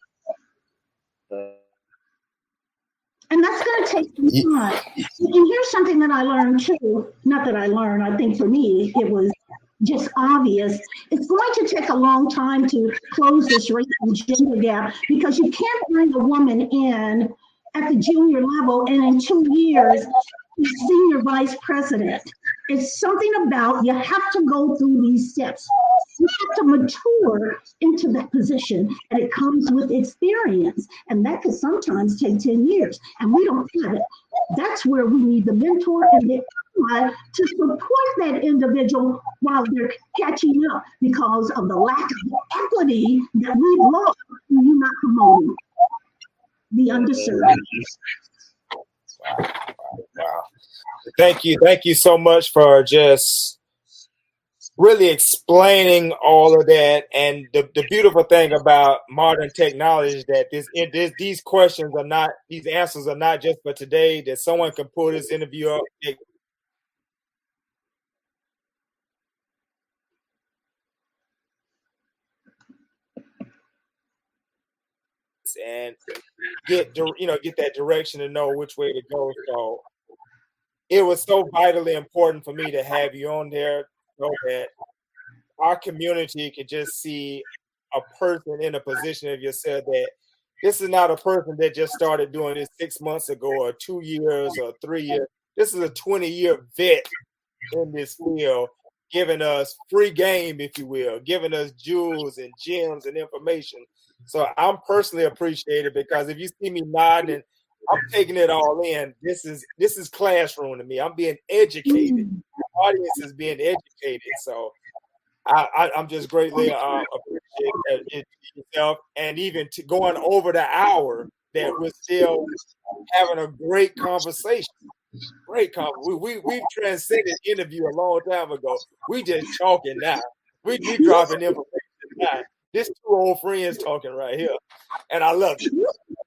And that's going to take some time. And here's something that I learned too. Not that I learned, I think for me, it was just obvious. It's going to take a long time to close this racial gender gap, because you can't bring a woman in at the junior level and in 2 years, senior vice president. It's something about, you have to go through these steps. You have to mature into that position, and it comes with experience. And that could sometimes take 10 years, and we don't have it. That's where we need the mentor and the ally to support that individual while they're catching up, because of the lack of equity that we've lost when you're not promoting the underserved. Wow. Thank you so much for just really explaining all of that. And the beautiful thing about modern technology is that these questions are not, these answers are not just for today, that someone can pull this interview up and get that direction to know which way to go. So it was so vitally important for me to have you on there, so that our community could just see a person in a position of yourself, that this is not a person that just started doing this 6 months ago or 2 years or 3 years. This is a 20-year vet in this field, giving us free game, if you will, giving us jewels and gems and information. So I'm personally appreciated, because if you see me nodding, I'm taking it all in. This is classroom to me. I'm being educated. The audience is being educated. So I'm just greatly appreciate yourself, and even to going over the hour, that we're still having a great conversation. Great conversation. We've transcended interview a long time ago. We just talking now. We dropping information now. This two old friends talking right here, and I love it.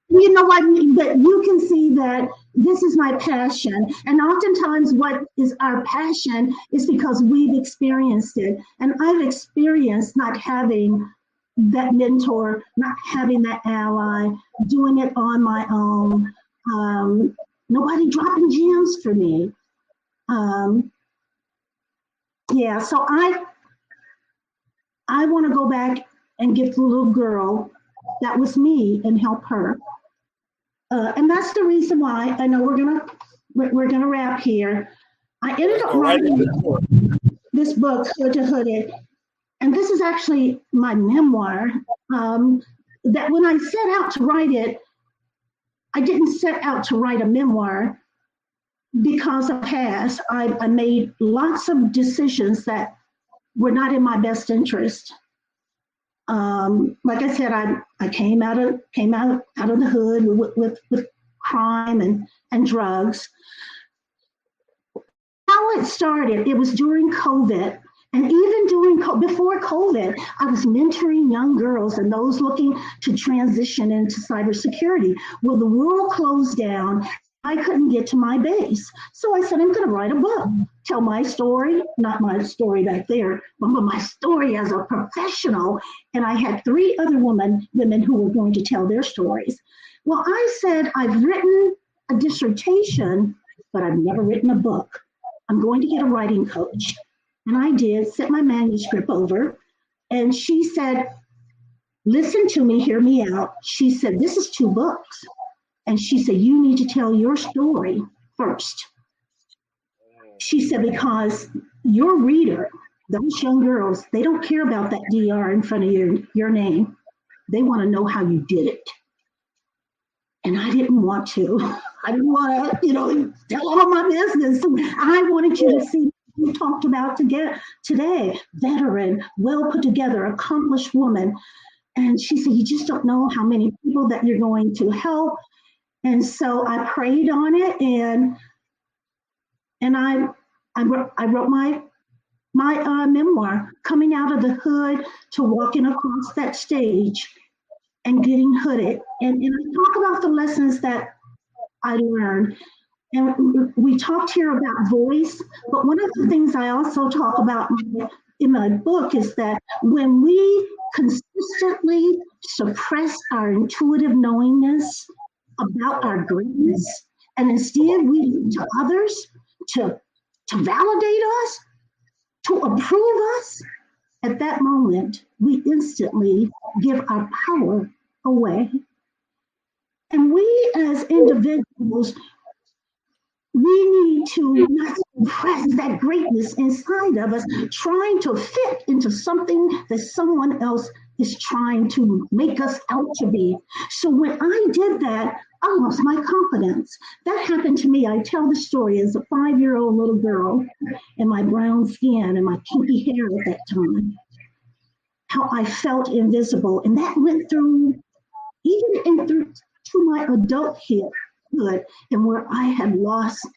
You know what? But you can see that this is my passion. And oftentimes what is our passion is because we've experienced it. And I've experienced not having that mentor, not having that ally, doing it on my own. Nobody dropping gems for me. Yeah, so I want to go back and get the little girl that was me and help her. And that's the reason why I know we're gonna wrap here. I ended up writing this book, Hood to Hooded, and this is actually my memoir. That when I set out to write it, I didn't set out to write a memoir because of past. I made lots of decisions that were not in my best interest. Like I said, I came out of the hood with crime and drugs. How it started, it was during COVID. And even before COVID, I was mentoring young girls and those looking to transition into cybersecurity. Well, the world closed down. I couldn't get to my base. So I said, I'm going to write a book, tell my story, not my story back there, but my story as a professional. And I had 3 other women who were going to tell their stories. Well, I said, I've written a dissertation, but I've never written a book. I'm going to get a writing coach. And I did, sent my manuscript over. And she said, listen to me, hear me out. She said, this is 2 books. And she said, you need to tell your story first. She said, because your reader, those young girls, they don't care about that DR in front of your name. they want to know how you did it. And I didn't want to. I didn't want to, tell all my business. I wanted you to see what we talked about today. Veteran, well put together, accomplished woman. And she said, you just don't know how many people that you're going to help. And so I prayed on it, and I wrote my memoir, Coming Out of the Hood to Walking Across That Stage and Getting Hooded. And I talk about the lessons that I learned. And we talked here about voice, but one of the things I also talk about in my book is that when we consistently suppress our intuitive knowingness about our greatness, and instead we look to others to validate us, to approve us, at that moment, we instantly give our power away. And we as individuals, we need to not suppress that greatness inside of us, trying to fit into something that someone else is trying to make us out to be. So when I did that, I lost my confidence. That happened to me. I tell the story as a 5-year-old little girl in my brown skin and my kinky hair at that time, how I felt invisible. And that went through, even through to my adulthood, and where I had lost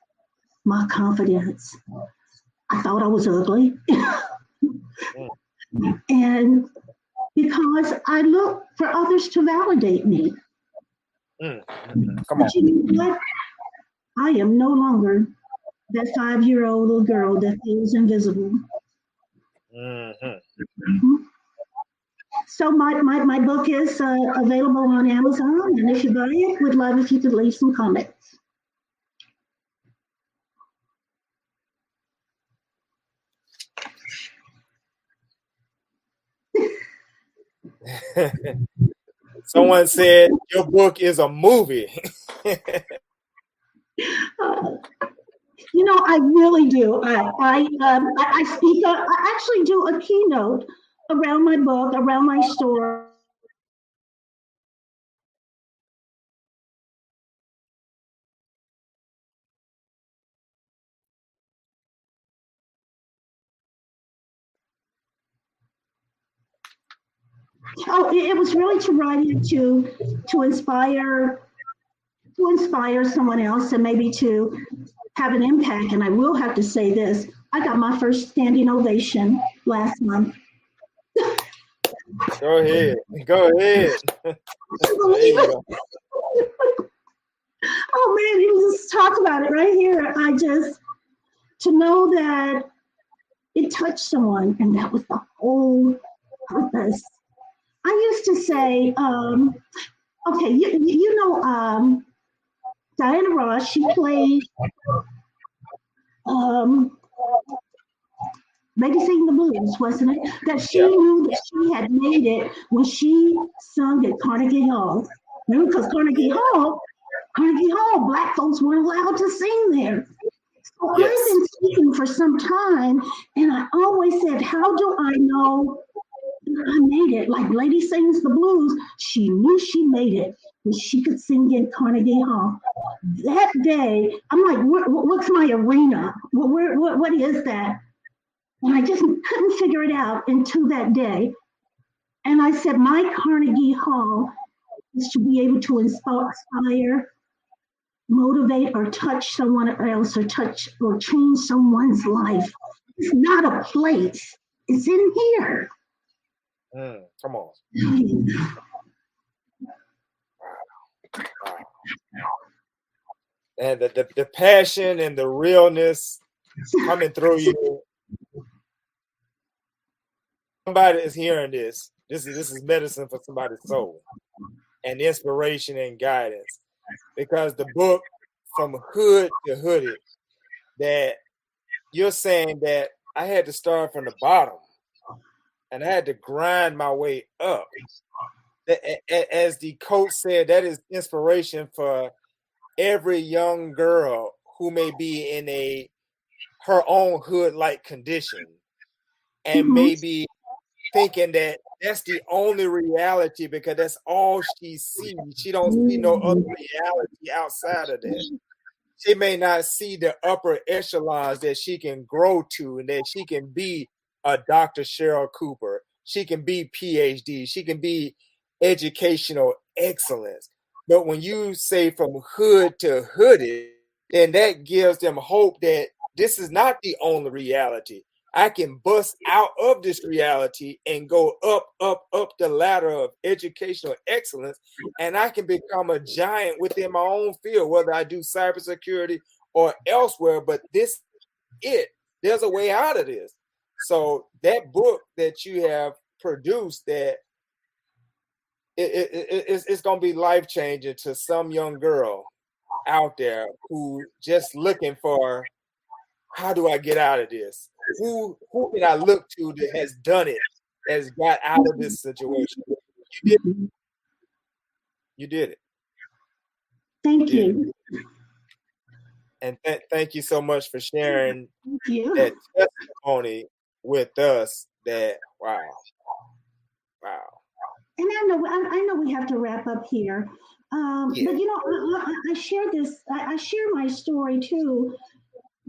my confidence. I thought I was ugly. And because I looked for others to validate me. Come on. But you know what? I am no longer that 5-year-old little girl that feels invisible. So my book is available on Amazon, and if you buy it, we'd love if you could leave some comments. Someone said your book is a movie. I really do. I speak. I actually do a keynote around my book, around my story. Oh, it was really to write it to inspire someone else, and maybe to have an impact. And I will have to say this: I got my first standing ovation last month. Go ahead. Oh man, you just talk about it right here. To know that it touched someone, and that was the whole purpose. I used to say, okay, Diana Ross, she played Lady Sing the Blues, wasn't it? That she knew that she had made it when she sung at Carnegie Hall. Remember, because Carnegie Hall, Black folks weren't allowed to sing there. So I've been speaking for some time, and I always said, how do I know I made it? Like Lady Sings the Blues, she knew she made it when she could sing in Carnegie Hall. That day, I'm like, what's my arena? What is that? And I just couldn't figure it out until that day. And I said, my Carnegie Hall is to be able to inspire, motivate, or touch someone else, or change someone's life. It's not a place. It's in here. Come on. Wow. And the passion and the realness coming through you. Somebody is hearing this. This is medicine for somebody's soul, and inspiration and guidance. Because the book, From Hood to Hooded, that you're saying that I had to start from the bottom and I had to grind my way up. As the coach said, that is inspiration for every young girl who may be in her own hood-like condition and maybe thinking that that's the only reality because that's all she sees. She don't see no other reality outside of that. She may not see the upper echelons that she can grow to and that she can be a Dr. Cheryl Cooper. She can be PhD. She can be educational excellence. But when you say from hood to hooded, then that gives them hope that this is not the only reality. I can bust out of this reality and go up, up, up the ladder of educational excellence, and I can become a giant within my own field, whether I do cybersecurity or elsewhere. But this it. There's a way out of this. So that book that you have produced, that it's going to be life changing to some young girl out there who just looking for, how do I get out of this? Who can I look to that has done it, has got out of this situation? You did. You did it. Thank you. And thank you so much for sharing Thank you. that testimony with us. That wow. And I know we have to wrap up here. Yeah. But I share this. I share my story too,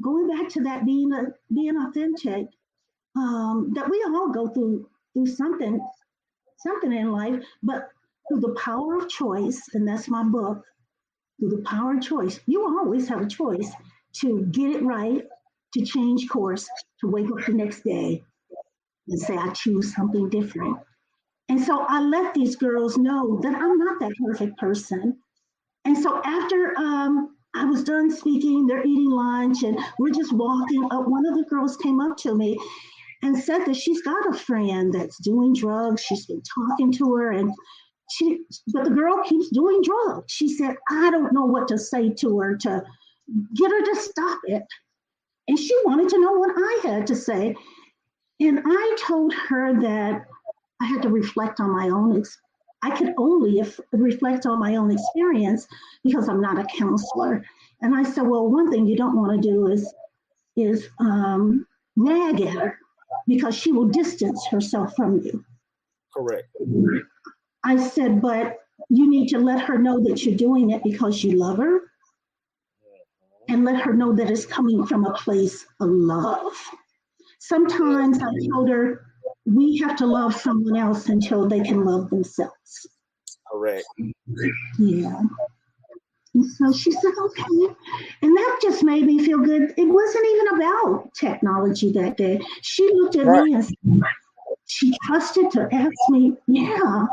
going back to that being authentic. That we all go through something in life, but through the power of choice, and that's my book. Through the power of choice, you always have a choice to get it right, to change course, to wake up the next day and say, I choose something different. And so I let these girls know that I'm not that perfect person. And so after I was done speaking, they're eating lunch, and we're just walking up. One of the girls came up to me and said that she's got a friend that's doing drugs. She's been talking to her, but the girl keeps doing drugs. She said, I don't know what to say to her to get her to stop it. And she wanted to know what I had to say. And I told her that I had to reflect on my own. I could only reflect on my own experience because I'm not a counselor. And I said, well, one thing you don't want to do is nag at her because she will distance herself from you. Correct. I said, but you need to let her know that you're doing it because you love her, and let her know that it's coming from a place of love. Sometimes I told her, we have to love someone else until they can love themselves. Correct. Yeah. And so she said, okay. And that just made me feel good. It wasn't even about technology that day. She looked at me and she trusted to ask me, yeah.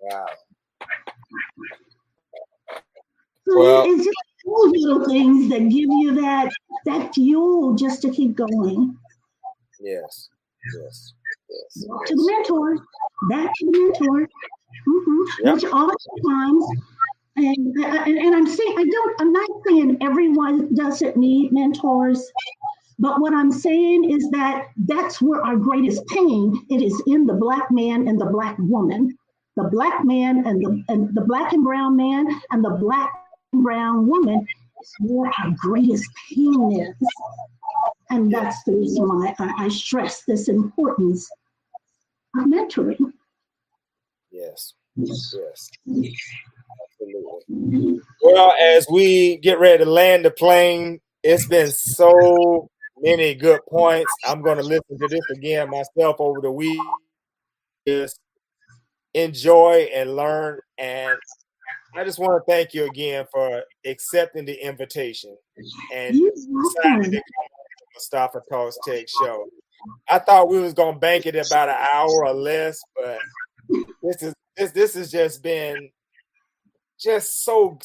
Wow. So Well, it's just those little things that give you that fuel just to keep going. Yes. Back to the mentor. Mm-hmm. Yep. Which oftentimes, and I'm saying I'm not saying everyone doesn't need mentors, but what I'm saying is that that's where our greatest pain, it is in the Black man and the Black woman. The Black man and the Black and brown man and the Black and brown woman is where our greatest pain is. And that's the reason why I stress this importance of mentoring. Yes. Absolutely. Well, as we get ready to land the plane, it's been so many good points. I'm going to listen to this again myself over the week. Just enjoy and learn. And I just want to thank you again for accepting the invitation and deciding to come on to Mustafa Talks Tech Show. I thought we was gonna bank it about an hour or less, but this has just been just so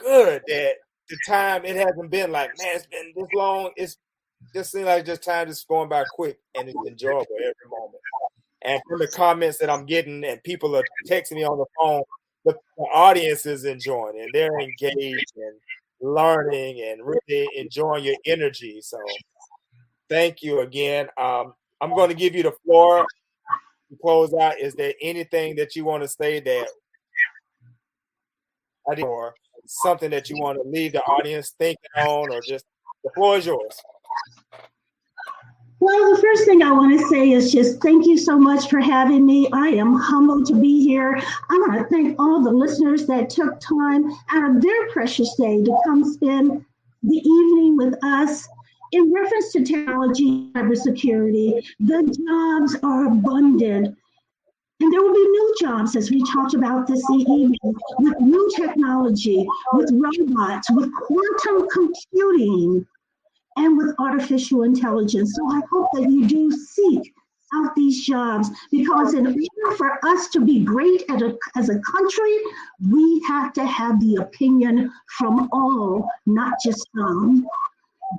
good that the time, it hasn't been like, man, it's been this long. It's just seems like just time just going by quick, and it's enjoyable every moment. And from the comments that I'm getting, and people are texting me on the phone, the audience is enjoying and they're engaged and learning and really enjoying your energy. So thank you again. I'm going to give you the floor to close out. Is there anything that you want to say that or something that you want to leave the audience thinking on, or just the floor is yours? Well, the first thing I want to say is just thank you so much for having me. I am humbled to be here. I want to thank all the listeners that took time out of their precious day to come spend the evening with us. In reference to technology, cybersecurity, the jobs are abundant. And there will be new jobs, as we talked about this evening, with new technology, with robots, with quantum computing, and with artificial intelligence. So I hope that you do seek out these jobs because in order for us to be great as a country, we have to have the opinion from all, not just some.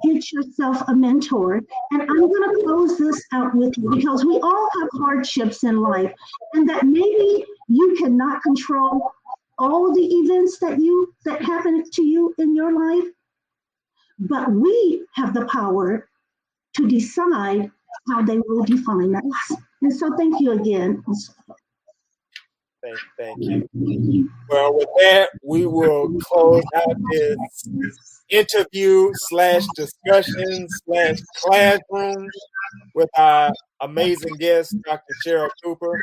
Get yourself a mentor. And I'm going to close this out with you because we all have hardships in life, and that maybe you cannot control all the events that happen to you in your life, but we have the power to decide how they will define us. And so thank you again. Thank you. Well, with that, we will close out this interview slash discussion slash classroom with our amazing guest, Dr. Cheryl Cooper.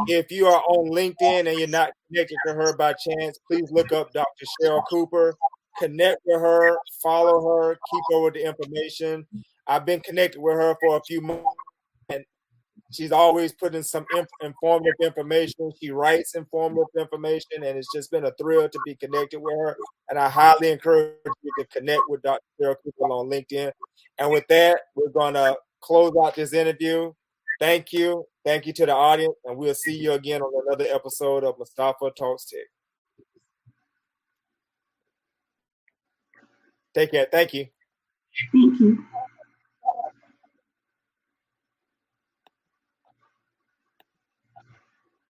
If you are on LinkedIn and you're not connected to her by chance, please look up Dr. Cheryl Cooper, connect with her, follow her, keep up with the information. I've been connected with her for a few months, and she's always putting some informative information. She writes informative information, and it's just been a thrill to be connected with her. And I highly encourage you to connect with Dr. Cheryl Cooper on LinkedIn. And with that, we're going to close out this interview. Thank you. Thank you to the audience, and we'll see you again on another episode of Mustafa Talks Tech. Take care. Thank you. Thank you.